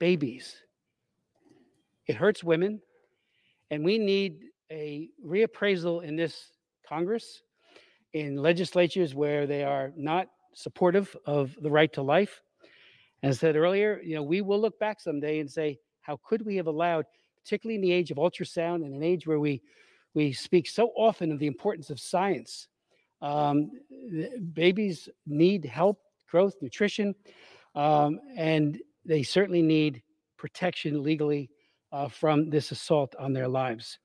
babies. It hurts women, and we need a reappraisal in this Congress, in legislatures where they are not supportive of the right to life. As I said earlier, we will look back someday and say, how could we have allowed, particularly in the age of ultrasound, in an age where we speak so often of the importance of science. Babies need help, growth, nutrition, and they certainly need protection legally from this assault on their lives.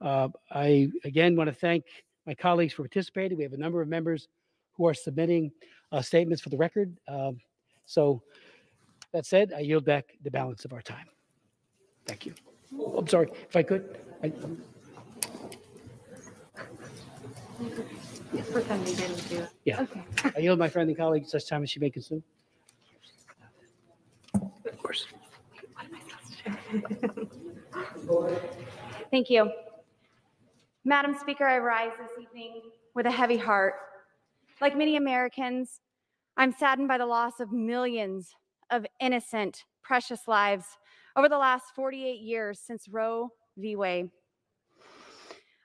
I, again, want to thank my colleagues for participating. We have a number of members who are submitting statements for the record. So that said, I yield back the balance of our time. Thank you. Oh, I'm sorry, if I could. Yeah. Okay. I yield my friend and colleague such time as she may consume. Of course. Thank you. Madam Speaker, I rise this evening with a heavy heart. Like many Americans, I'm saddened by the loss of millions of innocent, precious lives over the last 48 years since Roe v. Wade.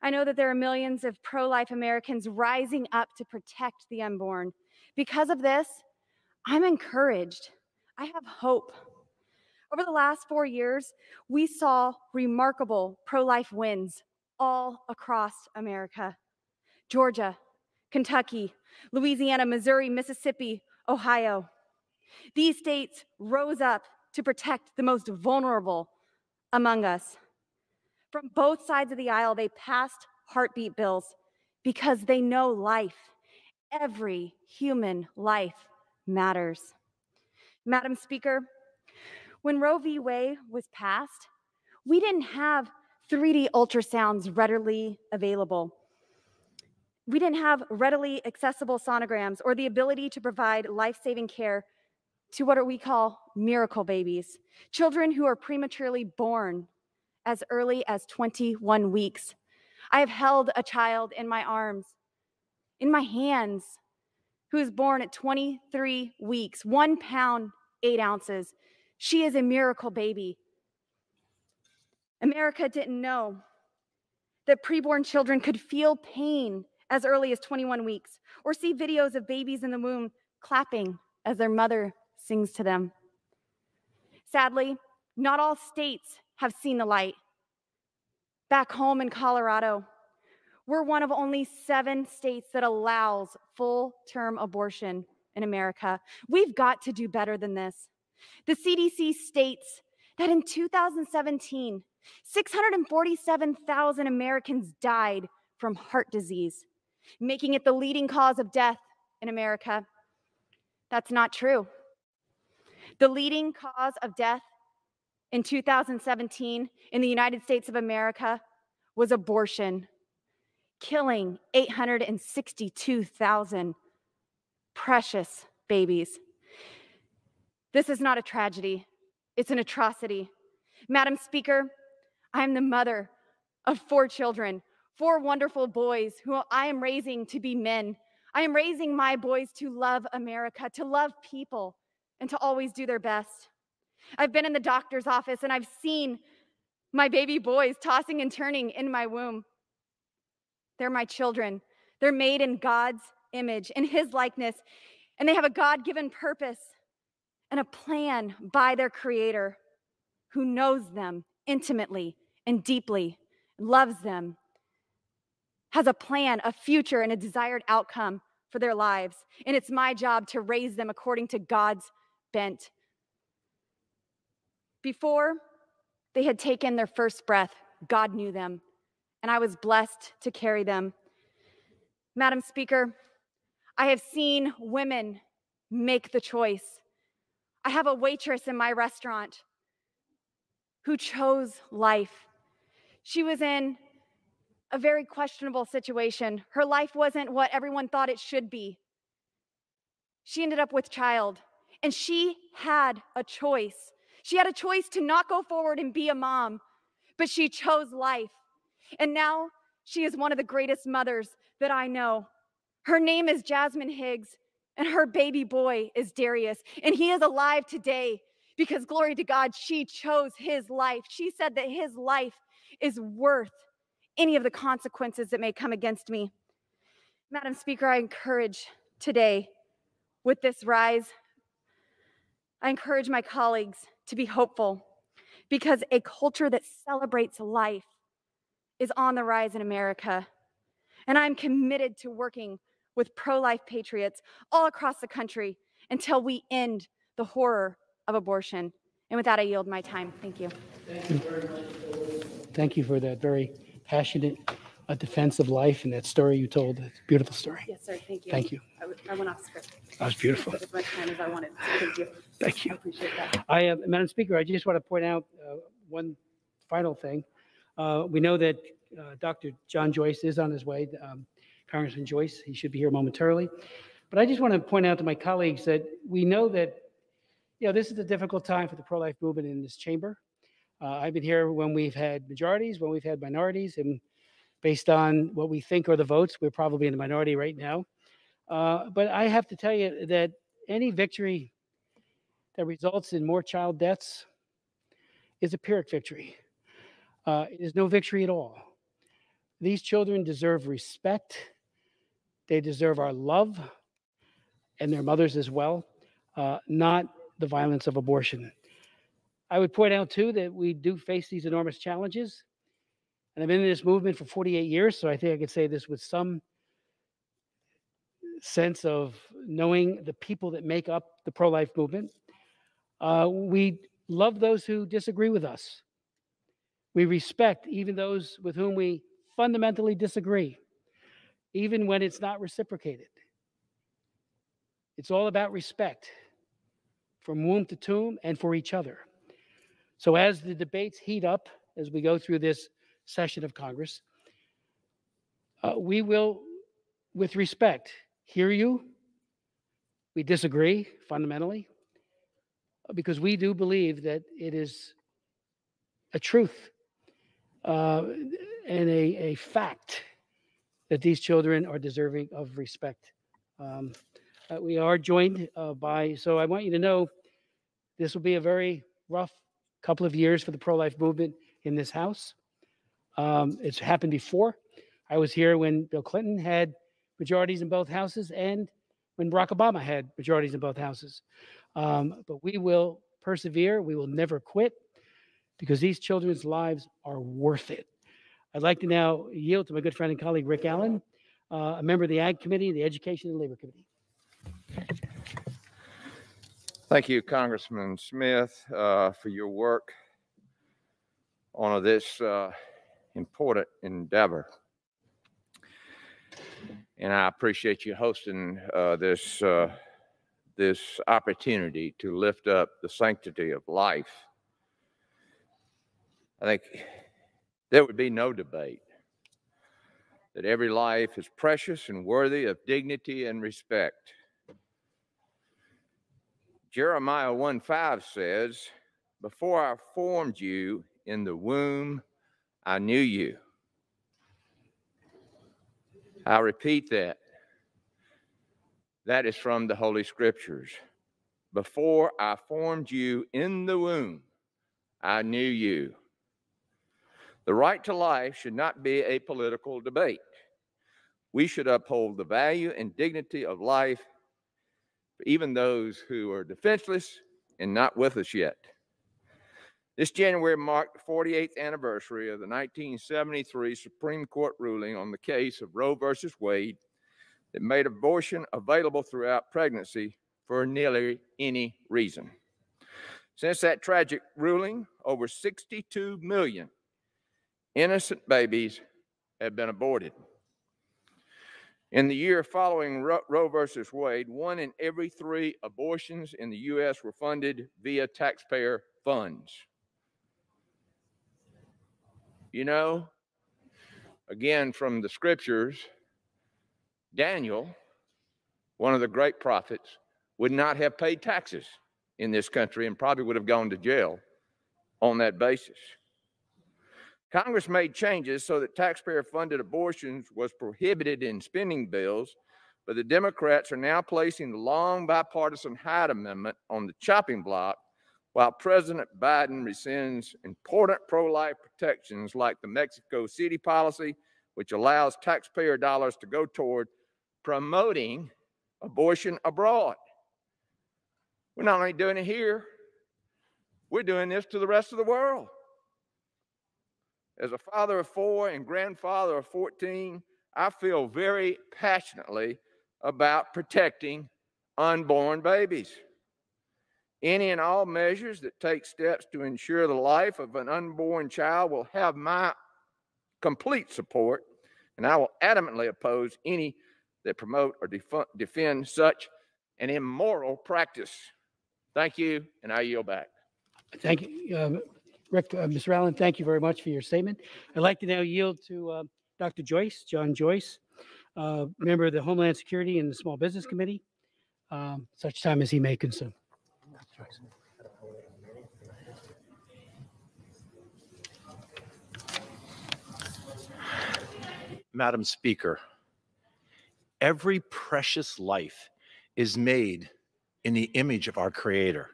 I know that there are millions of pro-life Americans rising up to protect the unborn. Because of this, I'm encouraged. I have hope. Over the last 4 years, we saw remarkable pro-life wins all across America. Georgia, Kentucky, Louisiana, Missouri, Mississippi, Ohio. These states rose up to protect the most vulnerable among us. From both sides of the aisle, they passed heartbeat bills because they know life, every human life, matters. Madam Speaker, when Roe v. Wade was passed, we didn't have 3D ultrasounds readily available. We didn't have readily accessible sonograms or the ability to provide life-saving care to what we call miracle babies, children who are prematurely born as early as 21 weeks. I have held a child in my arms, in my hands, who is born at 23 weeks, 1 pound, 8 ounces. She is a miracle baby. America didn't know that preborn children could feel pain as early as 21 weeks or see videos of babies in the womb clapping as their mother sings to them. Sadly, not all states have seen the light. Back home in Colorado, we're one of only 7 states that allows full-term abortion in America. We've got to do better than this. The CDC states that in 2017, 647,000 Americans died from heart disease, making it the leading cause of death in America. That's not true. The leading cause of death in 2017 in the United States of America was abortion, killing 862,000 precious babies. This is not a tragedy, it's an atrocity. Madam Speaker, I am the mother of 4 children, 4 wonderful boys who I am raising to be men. I am raising my boys to love America, to love people, and to always do their best. I've been in the doctor's office and I've seen my baby boys tossing and turning in my womb. They're my children. They're made in God's image, in His likeness, and they have a God-given purpose and a plan by their Creator who knows them intimately and deeply, loves them, has a plan, a future, and a desired outcome for their lives. And it's my job to raise them according to God's bent. Before they had taken their first breath, God knew them, and I was blessed to carry them. Madam Speaker, I have seen women make the choice. I have a waitress in my restaurant who chose life. She was in a very questionable situation. Her life wasn't what everyone thought it should be. She ended up with child, and she had a choice. She had a choice to not go forward and be a mom, but she chose life. And now she is one of the greatest mothers that I know. Her name is Jasmine Higgs, and her baby boy is Darius, and he is alive today because, glory to God, she chose his life. She said that his life is worth any of the consequences that may come against me. Madam Speaker, I encourage today with this rise, I encourage my colleagues to be hopeful because a culture that celebrates life is on the rise in America. And I'm committed to working with pro-life patriots all across the country until we end the horror of abortion. And with that, I yield my time. Thank you. Thank you for that very passionate defense of life and that story you told. It's a beautiful story. Yes, sir. Thank you. Thank you. I went off script. That was beautiful. Took as much time as I wanted. Thank you. Thank you. I appreciate that. Madam Speaker, I just want to point out one final thing. We know that Dr. John Joyce is on his way. Congressman Joyce, he should be here momentarily. But I just want to point out to my colleagues that we know that, this is a difficult time for the pro-life movement in this chamber. I've been here when we've had majorities, when we've had minorities, and based on what we think are the votes, we're probably in the minority right now. But I have to tell you that any victory that results in more child deaths is a Pyrrhic victory. It is no victory at all. These children deserve respect. They deserve our love, and their mothers as well, not the violence of abortion. I would point out, too, that we do face these enormous challenges. And I've been in this movement for 48 years, so I think I could say this with some sense of knowing the people that make up the pro-life movement. We love those who disagree with us. We respect even those with whom we fundamentally disagree, even when it's not reciprocated. It's all about respect from womb to tomb and for each other. So as the debates heat up, as we go through this session of Congress, we will, with respect, hear you. We disagree fundamentally because we do believe that it is a truth and a fact that these children are deserving of respect. We are joined so I want you to know this will be a very rough couple of years for the pro-life movement in this House. It's happened before. I was here when Bill Clinton had majorities in both houses and when Barack Obama had majorities in both houses. But we will persevere. We will never quit because these children's lives are worth it. I'd like to now yield to my good friend and colleague, Rick Allen, a member of the Ag Committee, the Education and Labor Committee. Thank you, Congressman Smith, for your work on this important endeavor. And I appreciate you hosting this opportunity to lift up the sanctity of life. I think there would be no debate that every life is precious and worthy of dignity and respect. Jeremiah 1:5 says, "Before I formed you in the womb, I knew you." I'll repeat that. That is from the Holy Scriptures. Before I formed you in the womb, I knew you. The right to life should not be a political debate. We should uphold the value and dignity of life for even those who are defenseless and not with us yet. This January marked the 48th anniversary of the 1973 Supreme Court ruling on the case of Roe versus Wade that made abortion available throughout pregnancy for nearly any reason. Since that tragic ruling, over 62 million innocent babies have been aborted. In the year following Roe versus Wade, 1 in every 3 abortions in the U.S. were funded via taxpayer funds. You know, again, from the scriptures, Daniel, one of the great prophets, would not have paid taxes in this country and probably would have gone to jail on that basis. Congress made changes so that taxpayer-funded abortions was prohibited in spending bills, but the Democrats are now placing the long bipartisan Hyde Amendment on the chopping block while President Biden rescinds important pro-life protections like the Mexico City policy, which allows taxpayer dollars to go toward promoting abortion abroad. We're not only doing it here, we're doing this to the rest of the world. As a father of 4 and grandfather of 14, I feel very passionately about protecting unborn babies. Any and all measures that take steps to ensure the life of an unborn child will have my complete support, and I will adamantly oppose any that promote or defend such an immoral practice. Thank you, and I yield back. Thank you, Rick. Mr. Allen, thank you very much for your statement. I'd like to now yield to Dr. Joyce, John Joyce, member of the Homeland Security and the Small Business Committee, such time as he may consume. Madam Speaker, every precious life is made in the image of our Creator.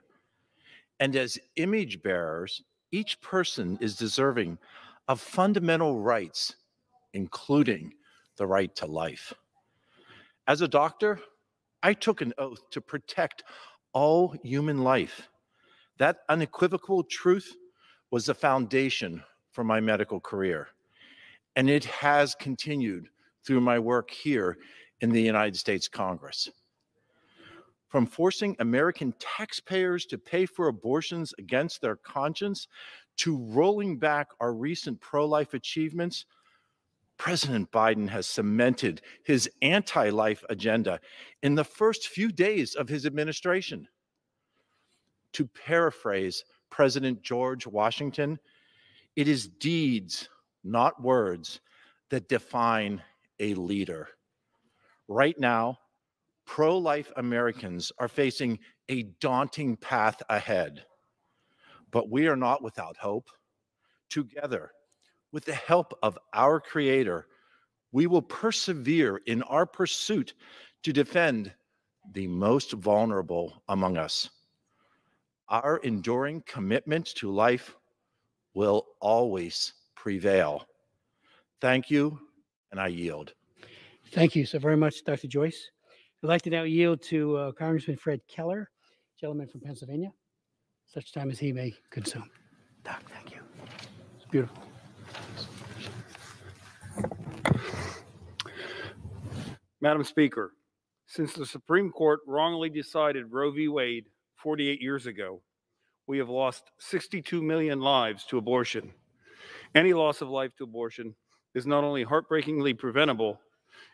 And as image bearers, each person is deserving of fundamental rights, including the right to life. As a doctor, I took an oath to protect all human life. That unequivocal truth was the foundation for my medical career, and it has continued through my work here in the United States Congress. From forcing American taxpayers to pay for abortions against their conscience to rolling back our recent pro-life achievements, President Biden has cemented his anti-life agenda in the first few days of his administration. To paraphrase President George Washington, it is deeds, not words, that define a leader. Right now, pro-life Americans are facing a daunting path ahead, but we are not without hope. Together, with the help of our Creator, we will persevere in our pursuit to defend the most vulnerable among us. Our enduring commitment to life will always prevail. Thank you, and I yield. Thank you so very much, Dr. Joyce. I'd like to now yield to Congressman Fred Keller, gentleman from Pennsylvania, such time as he may consume. Doc, thank you. It's beautiful. Madam Speaker, since the Supreme Court wrongly decided Roe v. Wade 48 years ago, we have lost 62 million lives to abortion. Any loss of life to abortion is not only heartbreakingly preventable,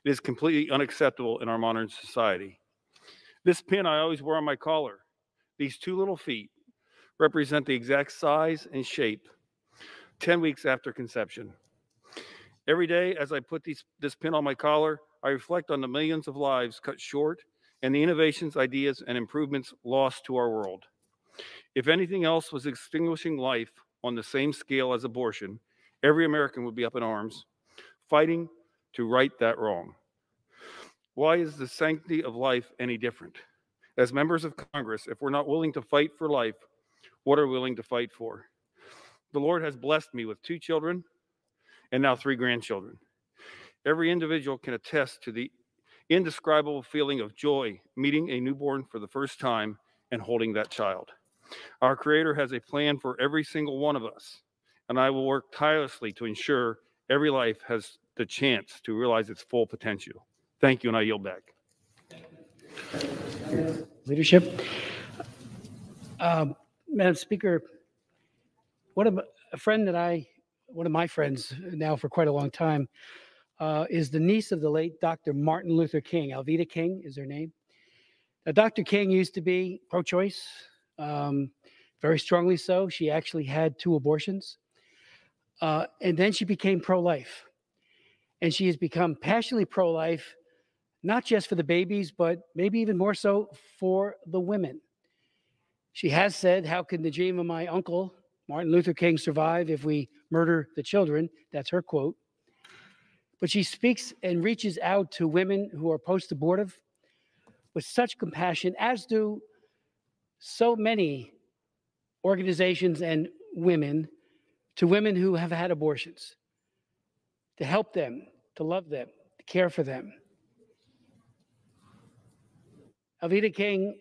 it is completely unacceptable in our modern society. This pin I always wear on my collar, these 2 little feet, represent the exact size and shape 10 weeks after conception. Every day as I put this pin on my collar, I reflect on the millions of lives cut short and the innovations, ideas, and improvements lost to our world. If anything else was extinguishing life on the same scale as abortion, every American would be up in arms, fighting to right that wrong. Why is the sanctity of life any different? As members of Congress, if we're not willing to fight for life, what are we willing to fight for? The Lord has blessed me with 2 children and now 3 grandchildren. Every individual can attest to the indescribable feeling of joy meeting a newborn for the first time and holding that child. Our Creator has a plan for every single one of us, and I will work tirelessly to ensure every life has the chance to realize its full potential. Thank you, and I yield back. Leadership. Madam Speaker, one of my friends now for quite a long time is the niece of the late Dr. Martin Luther King. Alveda King is her name. Now, Dr. King used to be pro-choice, very strongly so. She actually had 2 abortions. And then she became pro-life. And she has become passionately pro-life, not just for the babies, but maybe even more so for the women. She has said, how can the dream of my uncle, Martin Luther King, survive if we murder the children? That's her quote. But she speaks and reaches out to women who are post-abortive with such compassion, as do so many organizations and women, to women who have had abortions, to help them, to love them, to care for them. Alveda King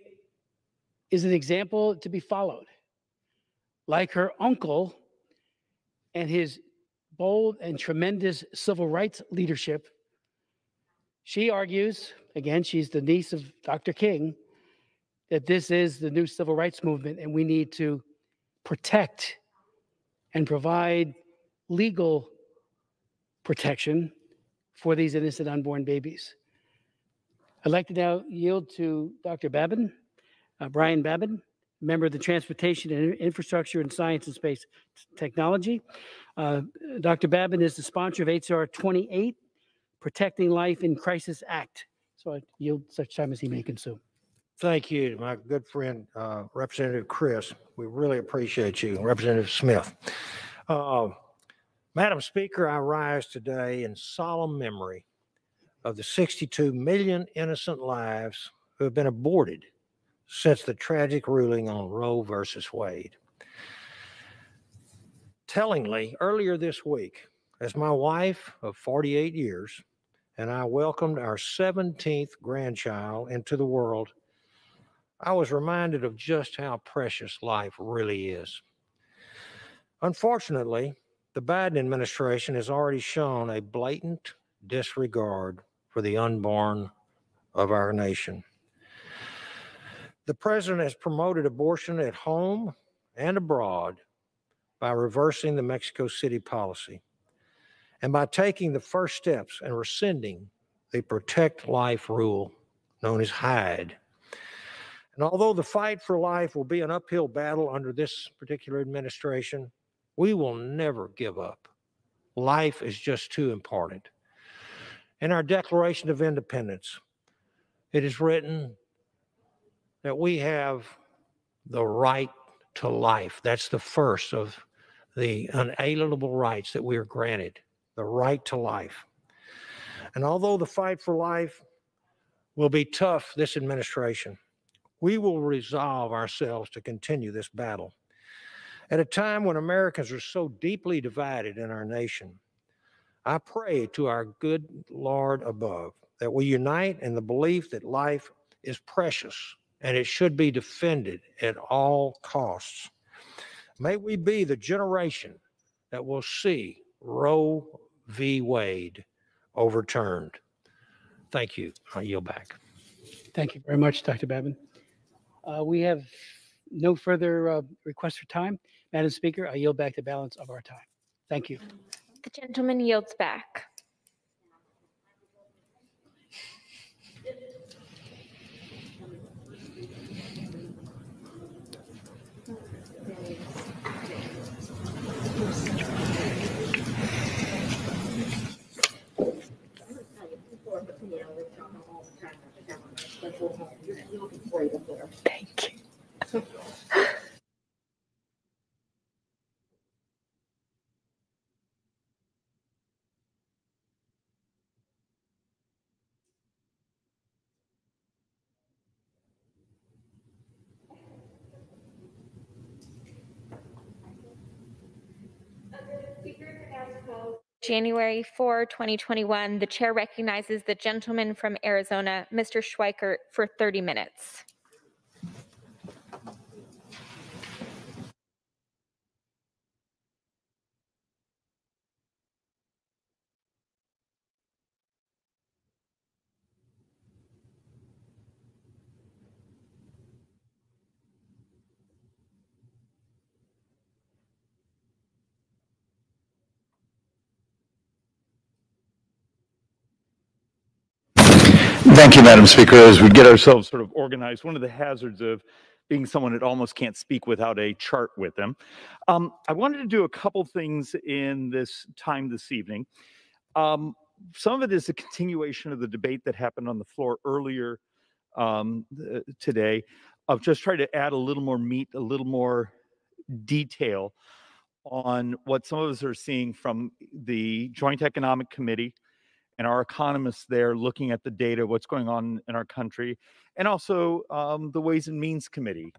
is an example to be followed. Like her uncle and his bold and tremendous civil rights leadership, she argues, again, she's the niece of Dr. King, that this is the new civil rights movement and we need to protect and provide legal protection for these innocent unborn babies. I'd like to now yield to Dr. Babin, Brian Babin, member of the Transportation and Infrastructure and Science and Space Technology. Dr. Babin is the sponsor of HR 28, Protecting Life in Crisis Act. So I yield such time as he may consume. Thank you to my good friend, Representative Chris. We really appreciate you, Representative Smith. Madam Speaker, I rise today in solemn memory of the 62 million innocent lives who have been aborted since the tragic ruling on Roe versus Wade. Tellingly, earlier this week, as my wife of 48 years and I welcomed our 17th grandchild into the world, I was reminded of just how precious life really is. Unfortunately, the Biden administration has already shown a blatant disregard for the unborn of our nation. The president has promoted abortion at home and abroad by reversing the Mexico City policy and by taking the first steps and rescinding the Protect Life rule known as HIDE. And although the fight for life will be an uphill battle under this particular administration, we will never give up. Life is just too important. In our Declaration of Independence, it is written that we have the right to life. That's the first of the unalienable rights that we are granted, the right to life. And although the fight for life will be tough this administration, we will resolve ourselves to continue this battle. At a time when Americans are so deeply divided in our nation, I pray to our good Lord above that we unite in the belief that life is precious and it should be defended at all costs. May we be the generation that will see Roe v. Wade overturned. Thank you. I yield back. Thank you very much, Dr. Babin. We have no further requests for time. Madam Speaker, I yield back the balance of our time. Thank you. The gentleman yields back. Thank you. January 4, 2021, the chair recognizes the gentleman from Arizona, Mr. Schweikert, for 30 minutes. Thank you, Madam Speaker. As we get ourselves sort of organized, one of the hazards of being someone that almost can't speak without a chart with them, I wanted to do a couple things in this time this evening. Some of it is a continuation of the debate that happened on the floor earlier today, of just trying to add a little more meat, a little more detail on what some of us are seeing from the Joint Economic Committee and our economists there looking at the data, what's going on in our country, and also the Ways and Means Committee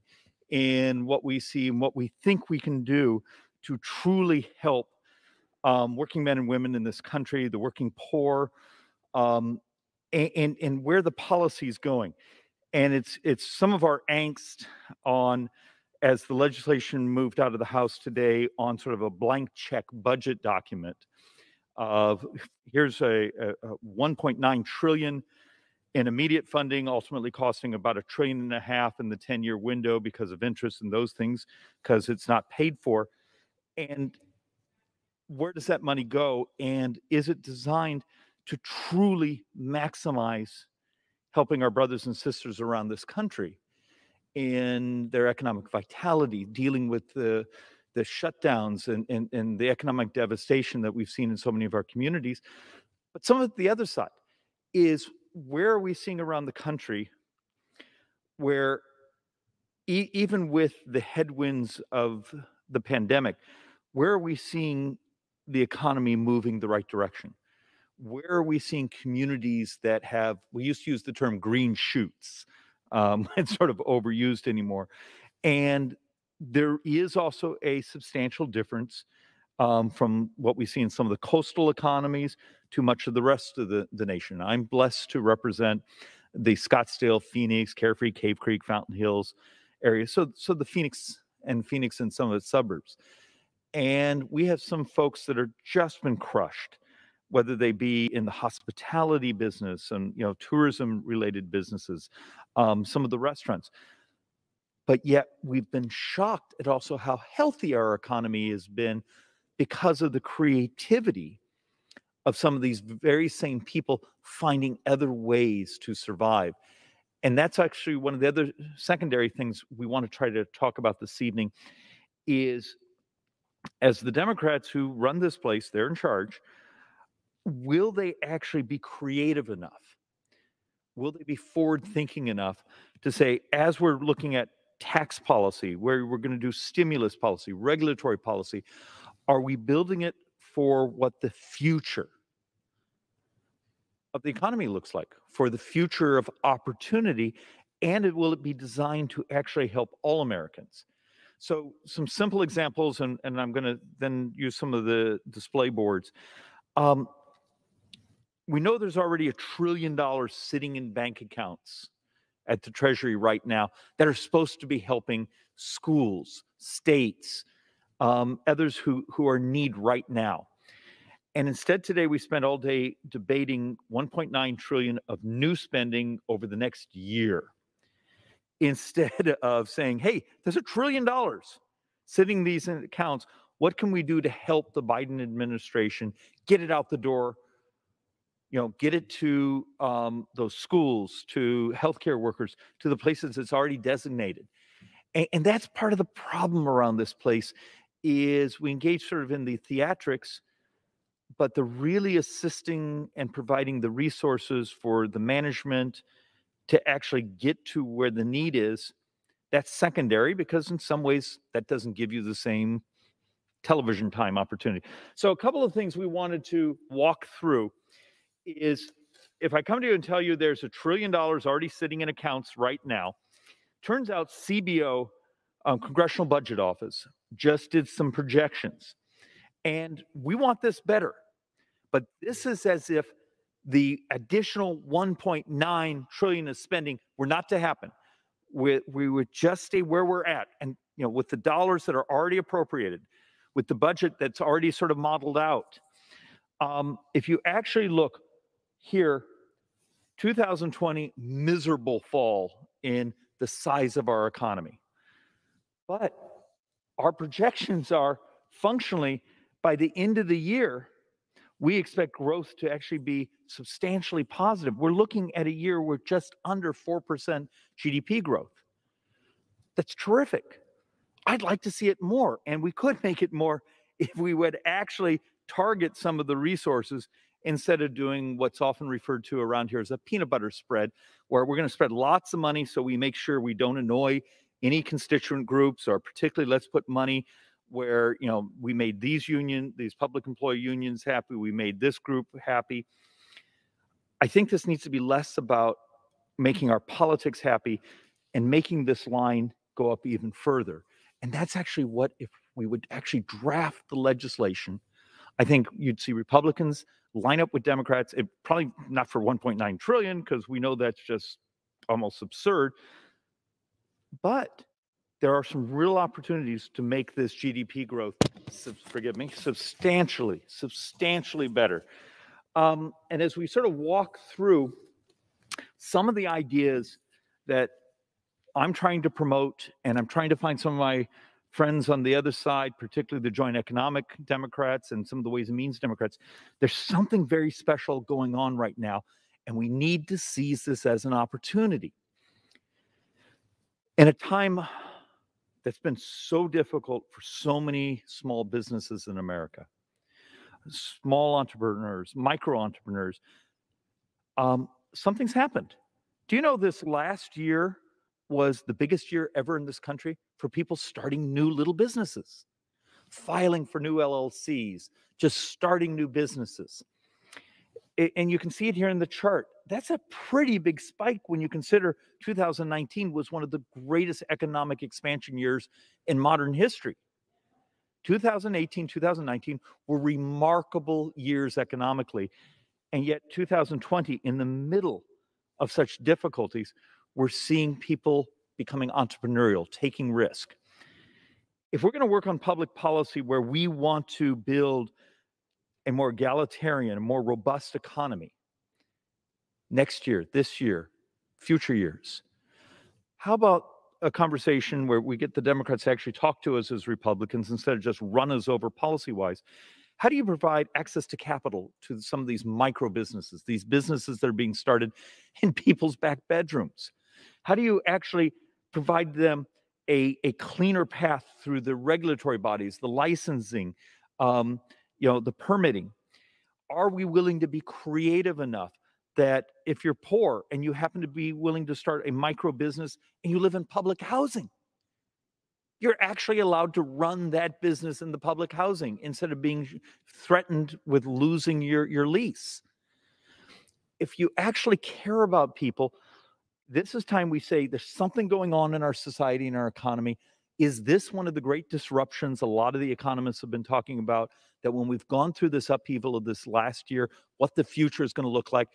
in what we see and what we think we can do to truly help working men and women in this country, the working poor, and where the policy is going. And it's some of our angst on, as the legislation moved out of the House today, on sort of a blank check budget document of here's a 1.9 trillion in immediate funding, ultimately costing about $1.5 trillion in the 10-year window because of interest and those things, because it's not paid for. And where does that money go? And is it designed to truly maximize helping our brothers and sisters around this country in their economic vitality, dealing with the shutdowns and the economic devastation that we've seen in so many of our communities? But some of the other side is, where are we seeing around the country where even with the headwinds of the pandemic, where are we seeing the economy moving the right direction? Where are we seeing communities that have, we used to use the term green shoots, it's sort of overused anymore. And there is also a substantial difference from what we see in some of the coastal economies to much of the rest of the nation. I'm blessed to represent the Scottsdale, Phoenix, Carefree, Cave Creek, Fountain Hills area. So the Phoenix and some of its suburbs. And we have some folks that are just been crushed, whether they be in the hospitality business and tourism related businesses, some of the restaurants. But yet we've been shocked at also how healthy our economy has been because of the creativity of some of these very same people finding other ways to survive. And that's actually one of the other secondary things we want to try to talk about this evening is, as the Democrats who run this place, they're in charge, will they actually be creative enough? Will they be forward thinking enough to say, as we're looking at tax policy, where we're going to do stimulus policy, regulatory policy, are we building it for what the future of the economy looks like, for the future of opportunity, and will it be designed to actually help all Americans? So some simple examples, and I'm going to then use some of the display boards. We know there's already $1 trillion sitting in bank accounts at the Treasury right now that are supposed to be helping schools, states, others who are in need right now. And instead today we spent all day debating 1.9 trillion of new spending over the next year, instead of saying, hey, there's $1 trillion sitting in these accounts. What can we do to help the Biden administration get it out the door? Get it to those schools, to healthcare workers, to the places it's already designated. And that's part of the problem around this place, is we engage sort of in the theatrics, but the really assisting and providing the resources for the management to actually get to where the need is, that's secondary, because in some ways that doesn't give you the same television time opportunity. So a couple of things we wanted to walk through is, if I come to you and tell you there's $1 trillion already sitting in accounts right now, turns out CBO, Congressional Budget Office, just did some projections. And we want this better. But this is as if the additional 1.9 trillion of spending were not to happen. We would just stay where we're at. And with the dollars that are already appropriated, with the budget that's already sort of modeled out. If you actually look here, 2020, miserable fall in the size of our economy. But our projections are functionally, by the end of the year, we expect growth to actually be substantially positive. We're looking at a year with just under 4% GDP growth. That's terrific. I'd like to see it more, and we could make it more if we would actually target some of the resources instead of doing what's often referred to around here as a peanut butter spread, where we're going to spread lots of money so we make sure we don't annoy any constituent groups, or particularly let's put money where, you know, we made these public employee unions happy, we made this group happy. I think this needs to be less about making our politics happy and making this line go up even further. And that's actually what, if we would actually draft the legislation, I think you'd see Republicans line up with Democrats, probably not for 1.9 trillion, because we know that's just almost absurd. But there are some real opportunities to make this GDP growth, substantially better. And as we sort of walk through some of the ideas that I'm trying to promote, and I'm trying to find some of my friends on the other side, particularly the Joint Economic Democrats and some of the Ways and Means Democrats, there's something very special going on right now, and we need to seize this as an opportunity. In a time that's been so difficult for so many small businesses in America, small entrepreneurs, micro entrepreneurs, something's happened. Do you know this last year was the biggest year ever in this country for people starting new little businesses, filing for new LLCs, just starting new businesses? And you can see it here in the chart. That's a pretty big spike when you consider 2019 was one of the greatest economic expansion years in modern history. 2018, 2019 were remarkable years economically. And yet 2020, in the middle of such difficulties, we're seeing people becoming entrepreneurial, taking risk. If we're going to work on public policy where we want to build a more egalitarian, a more robust economy next year, this year, future years, how about a conversation where we get the Democrats to actually talk to us as Republicans instead of just run us over policy-wise? How do you provide access to capital to some of these micro businesses, these businesses that are being started in people's back bedrooms? How do you actually provide them a cleaner path through the regulatory bodies, the licensing, the permitting? Are we willing to be creative enough that if you're poor and you happen to be willing to start a micro business and you live in public housing, you're actually allowed to run that business in the public housing instead of being threatened with losing your lease? If you actually care about people, this is time we say there's something going on in our society and our economy. Is this one of the great disruptions a lot of the economists have been talking about, that when we've gone through this upheaval of this last year, what the future is going to look like?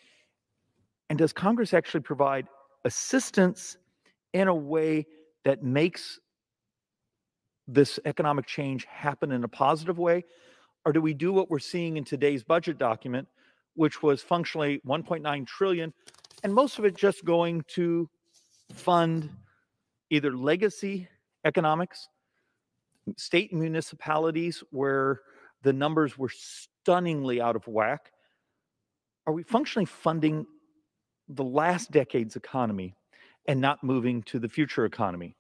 And does Congress actually provide assistance in a way that makes this economic change happen in a positive way? Or do we do what we're seeing in today's budget document, which was functionally 1.9 trillion, and most of it just going to fund either legacy economics, state and municipalities where the numbers were stunningly out of whack? Are we functionally funding the last decade's economy and not moving to the future economy?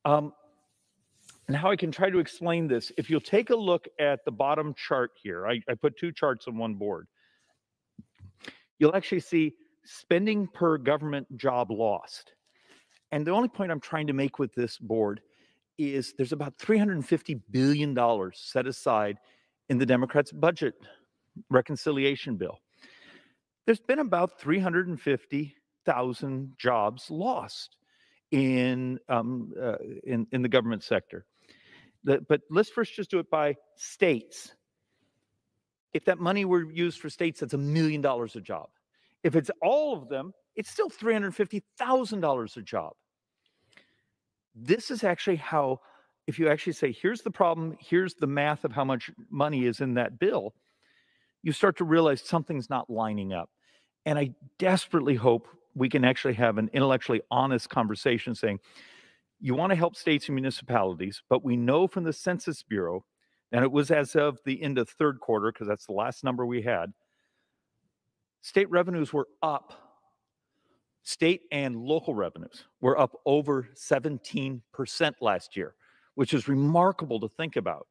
And how I can try to explain this, if you'll take a look at the bottom chart here, I put two charts on one board. You'll actually see spending per government job lost. And the only point I'm trying to make with this board is there's about $350 billion set aside in the Democrats' budget reconciliation bill. There's been about 350,000 jobs lost in the government sector. But let's first just do it by states. If that money were used for states, that's $1 million a job. If it's all of them, it's still $350,000 a job. This is actually how, if you actually say, here's the problem, here's the math of how much money is in that bill, you start to realize something's not lining up. And I desperately hope we can actually have an intellectually honest conversation saying, you want to help states and municipalities, but we know from the Census Bureau and it was as of the end of third quarter, because that's the last number we had, state revenues were up. State and local revenues were up over 17% last year, which is remarkable to think about,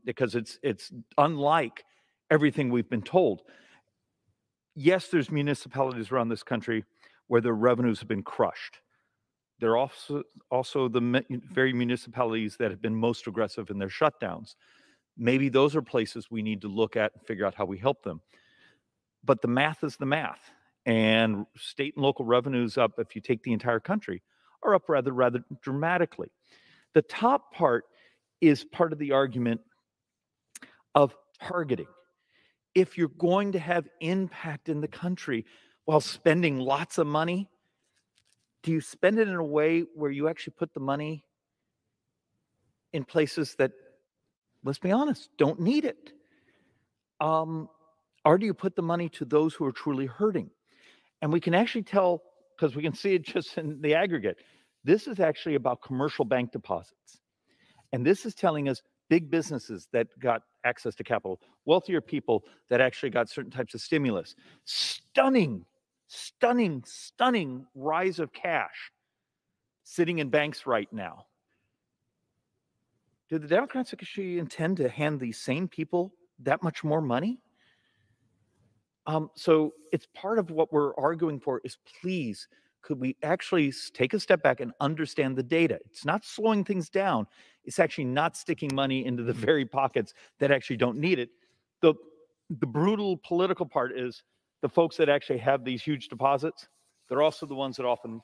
because it's unlike everything we've been told. Yes, there's municipalities around this country where their revenues have been crushed. There are also the very municipalities that have been most aggressive in their shutdowns. Maybe those are places we need to look at and figure out how we help them. But the math is the math. And state and local revenues up, if you take the entire country, are up rather dramatically. The top part is part of the argument of targeting. If you're going to have impact in the country while spending lots of money, do you spend it in a way where you actually put the money in places that, let's be honest, don't need it? Or do you put the money to those who are truly hurting? And we can actually tell, because we can see it just in the aggregate, this is actually about commercial bank deposits. And this is telling us big businesses that got access to capital, wealthier people that actually got certain types of stimulus. Stunning rise of cash sitting in banks right now. Do the Democrats actually intend to hand these same people that much more money? So it's part of what we're arguing for is, please, could we actually take a step back and understand the data? It's not slowing things down. It's actually not sticking money into the very pockets that actually don't need it. The brutal political part is the folks that actually have these huge deposits, they're also the ones that often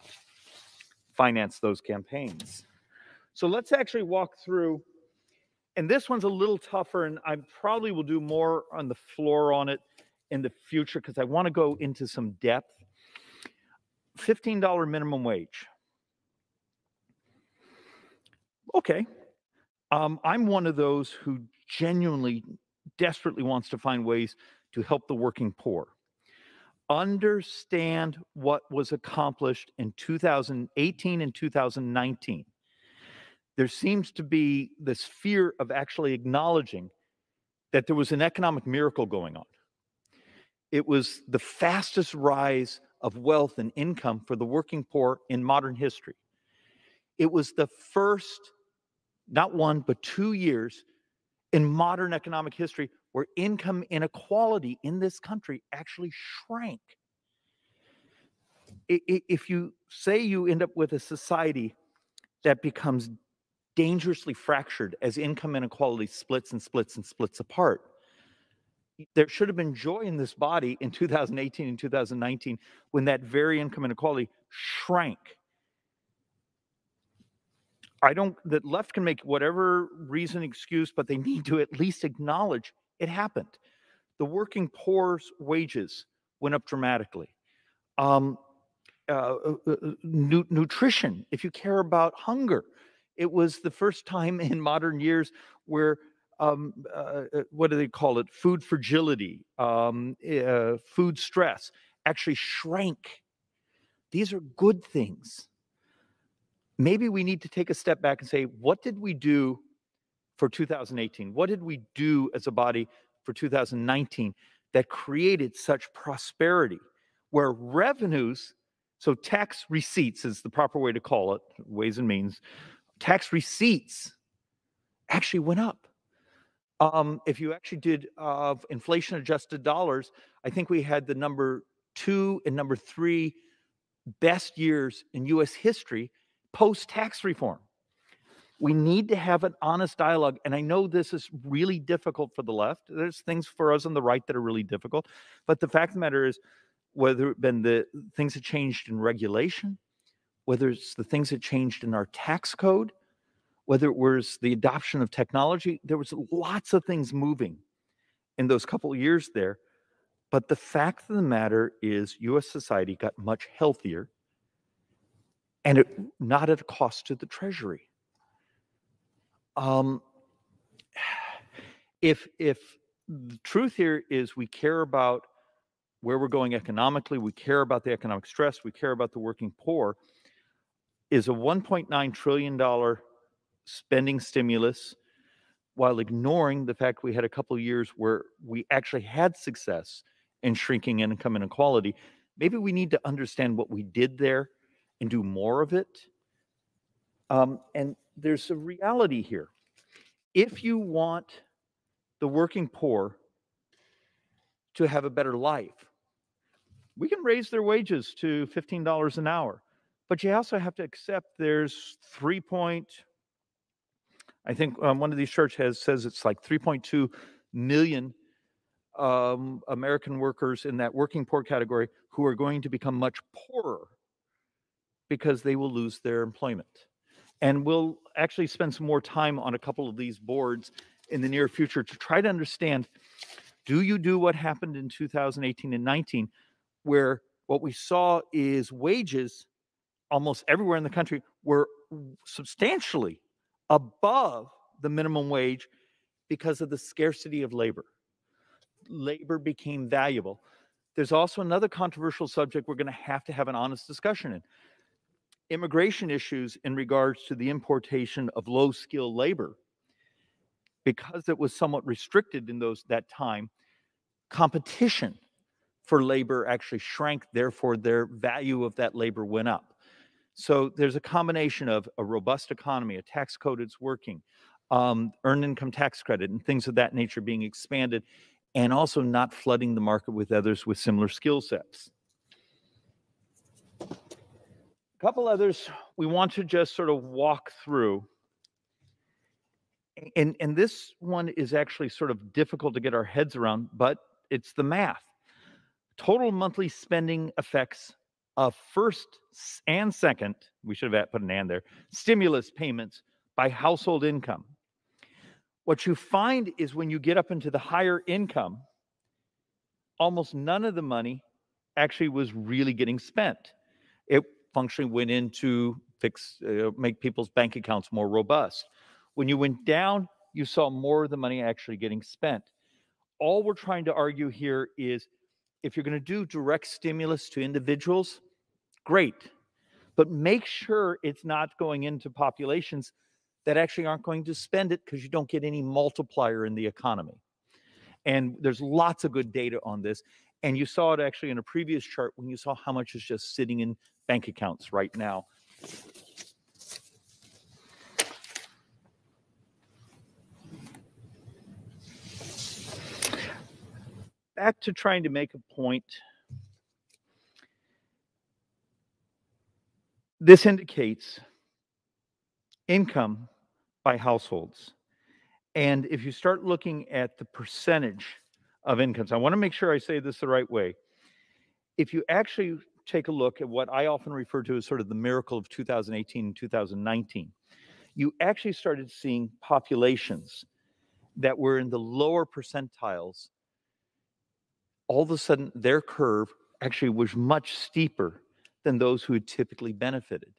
finance those campaigns. So let's actually walk through, and this one's a little tougher, and I probably will do more on the floor on it in the future because I want to go into some depth. $15 minimum wage. Okay. I'm one of those who genuinely, desperately wants to find ways to help the working poor. Understand what was accomplished in 2018 and 2019. There seems to be this fear of actually acknowledging that there was an economic miracle going on. It was the fastest rise of wealth and income for the working poor in modern history. It was the first, not 1, but 2 years in modern economic history where income inequality in this country actually shrank. If you say you end up with a society that becomes dangerously fractured as income inequality splits and splits and splits apart, there should have been joy in this body in 2018 and 2019 when that very income inequality shrank. The left can make whatever reason, excuse, but they need to at least acknowledge it happened. The working poor's wages went up dramatically. Nutrition, if you care about hunger, it was the first time in modern years where what do they call it? Food fragility, food stress actually shrank. These are good things. Maybe we need to take a step back and say, what did we do for 2018? What did we do as a body for 2019 that created such prosperity where revenues, so tax receipts is the proper way to call it, Ways and Means, tax receipts actually went up. If you actually did inflation adjusted dollars, I think we had the number 2 and number 3 best years in US history post-tax reform. We need to have an honest dialogue, and I know this is really difficult for the left. There's things for us on the right that are really difficult, but the fact of the matter is, whether it's been the things that changed in regulation, whether it's the things that changed in our tax code, whether it was the adoption of technology, there was lots of things moving in those couple of years there. But the fact of the matter is US society got much healthier, and not at a cost to the Treasury. If the truth here is we care about where we're going economically, we care about the economic stress, we care about the working poor, is a $1.9 trillion spending stimulus while ignoring the fact we had a couple of years where we actually had success in shrinking income inequality. Maybe we need to understand what we did there and do more of it. And there's a reality here. If you want the working poor to have a better life, we can raise their wages to $15 an hour, but you also have to accept there's I think one of these charts says it's like 3.2 million American workers in that working poor category who are going to become much poorer because they will lose their employment. And we'll actually spend some more time on a couple of these boards in the near future to try to understand, do you do what happened in 2018 and 19, where what we saw is wages almost everywhere in the country were substantially above the minimum wage because of the scarcity of labor. Labor became valuable. There's also another controversial subject we're going to have an honest discussion in. Immigration issues in regards to the importation of low-skilled labor. Because it was somewhat restricted in that time, competition for labor actually shrank, therefore their value of that labor went up. So there's a combination of a robust economy, a tax code that's working, earned income tax credit and things of that nature being expanded, and also not flooding the market with others with similar skill sets. A couple others we want to just sort of walk through. And this one is actually sort of difficult to get our heads around, but it's the math. Total monthly spending effects of first and second, we should have put an and there, stimulus payments by household income. What you find is when you get up into the higher income, almost none of the money actually was really getting spent. It functionally went into make people's bank accounts more robust. When you went down, you saw more of the money actually getting spent. All we're trying to argue here is if you're going to do direct stimulus to individuals, great, but make sure it's not going into populations that actually aren't going to spend it because you don't get any multiplier in the economy. And there's lots of good data on this. And you saw it actually in a previous chart when you saw how much is just sitting in bank accounts right now. Back to trying to make a point. This indicates income by households. And if you start looking at the percentage of incomes, I want to make sure I say this the right way. If you actually take a look at what I often refer to as sort of the miracle of 2018 and 2019, you actually started seeing populations that were in the lower percentiles. All of a sudden, their curve actually was much steeper than those who had typically benefited.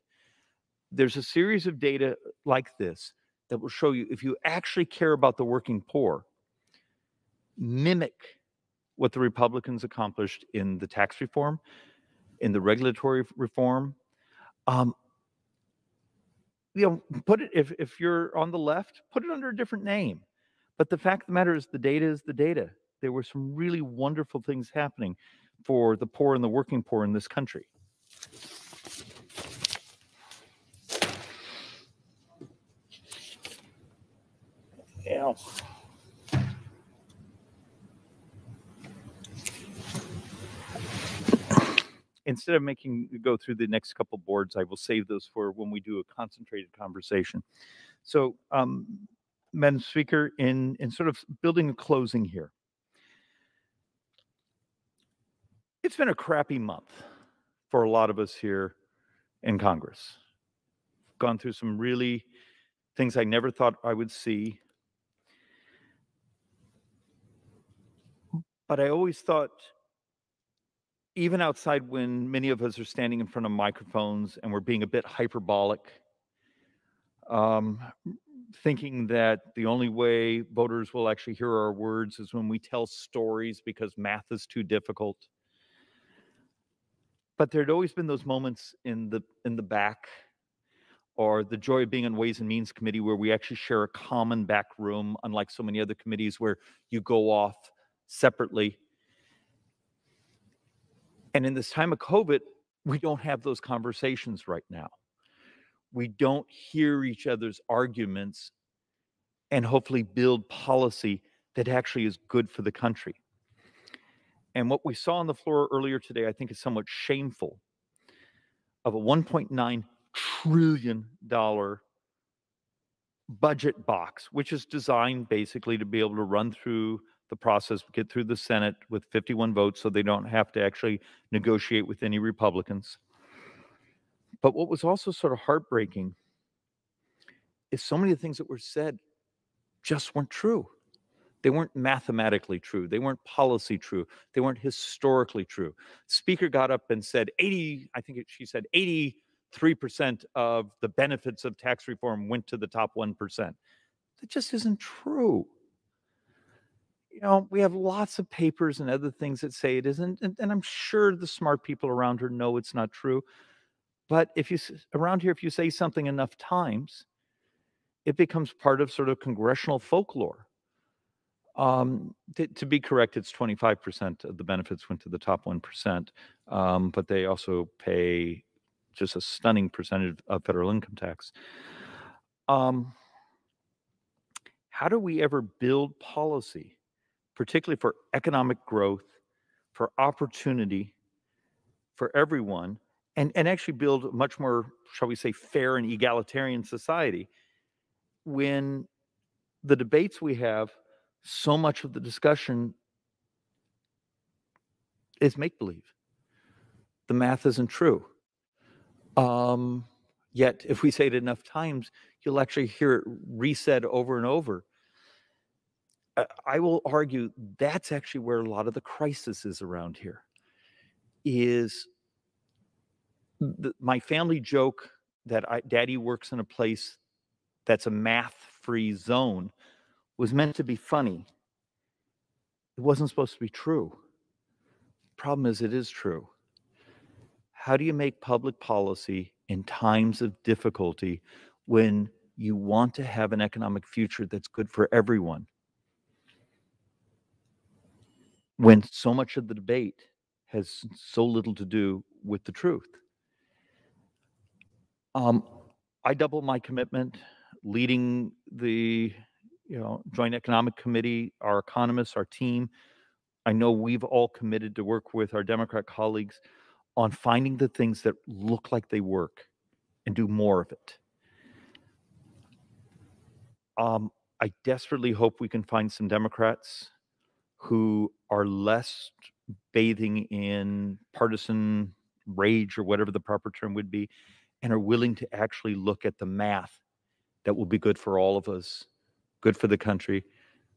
There's a series of data like this that will show you if you actually care about the working poor, mimic what the Republicans accomplished in the tax reform, in the regulatory reform. Put it, if you're on the left, put it under a different name. But the fact of the matter is the data is the data. There were some really wonderful things happening for the poor and the working poor in this country. Yeah. Instead of making you go through the next couple boards, I will save those for when we do a concentrated conversation. So, Madam Speaker, in sort of building a closing here, it's been a crappy month for a lot of us here in Congress. Gone through some really things I never thought I would see. But I always thought, even outside when many of us are standing in front of microphones and we're being a bit hyperbolic, thinking that the only way voters will actually hear our words is when we tell stories because math is too difficult. But there'd always been those moments in the back or the joy of being on Ways and Means Committee, where we actually share a common back room, unlike so many other committees where you go off separately. And in this time of COVID, we don't have those conversations right now. We don't hear each other's arguments and hopefully build policy that actually is good for the country. And what we saw on the floor earlier today, I think, is somewhat shameful, of a $1.9 trillion budget box, which is designed basically to be able to run through the process, get through the Senate with 51 votes so they don't have to actually negotiate with any Republicans. But what was also sort of heartbreaking is so many of the things that were said just weren't true. They weren't mathematically true. They weren't policy true. They weren't historically true. Speaker got up and said she said 83% of the benefits of tax reform went to the top 1%. That just isn't true. You know, we have lots of papers and other things that say it isn't, and I'm sure the smart people around her know it's not true. But if you around here, if you say something enough times, it becomes part of sort of congressional folklore. To be correct, it's 25% of the benefits went to the top 1%, but they also pay just a stunning percentage of federal income tax. How do we ever build policy, particularly for economic growth, for opportunity, for everyone, and actually build a much more, shall we say, fair and egalitarian society, when the debates we have, so much of the discussion is make-believe? The math isn't true. Yet, if we say it enough times, you'll actually hear it resaid over and over. I will argue that's actually where a lot of the crisis is around here. My family joke that Daddy works in a place that's a math-free zone was meant to be funny. It wasn't supposed to be true. Problem is, it is true. How do you make public policy in times of difficulty when you want to have an economic future that's good for everyone? When so much of the debate has so little to do with the truth. I double my commitment leading the Joint Economic Committee, our economists, our team. I know we've all committed to work with our Democrat colleagues on finding the things that look like they work and do more of it. I desperately hope we can find some Democrats who are less bathing in partisan rage, or whatever the proper term would be, and are willing to actually look at the math that will be good for all of us, good for the country,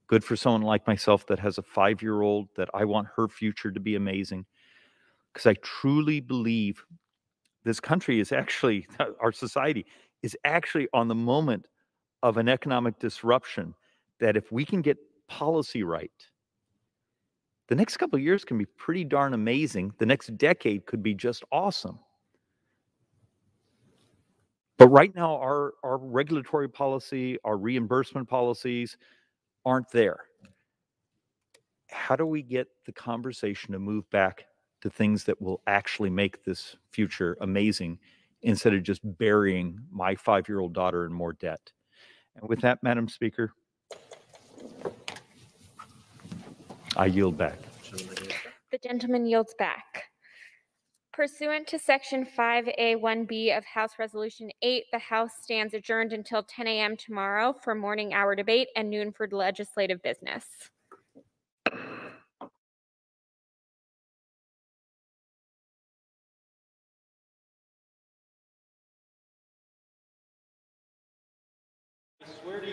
good for someone like myself that has a 5-year-old that I want her future to be amazing. Because I truly believe this country is actually, our society is actually on the moment of an economic disruption that if we can get policy right, the next couple of years can be pretty darn amazing. The next decade could be just awesome. But right now, our regulatory policy, our reimbursement policies aren't there. How do we get the conversation to move back to things that will actually make this future amazing, instead of just burying my 5-year-old daughter in more debt? And with that, Madam Speaker, I yield back. The gentleman yields back. Pursuant to Section 5A1B of House Resolution 8, the House stands adjourned until 10 a.m. tomorrow for morning hour debate and noon for legislative business. I swear to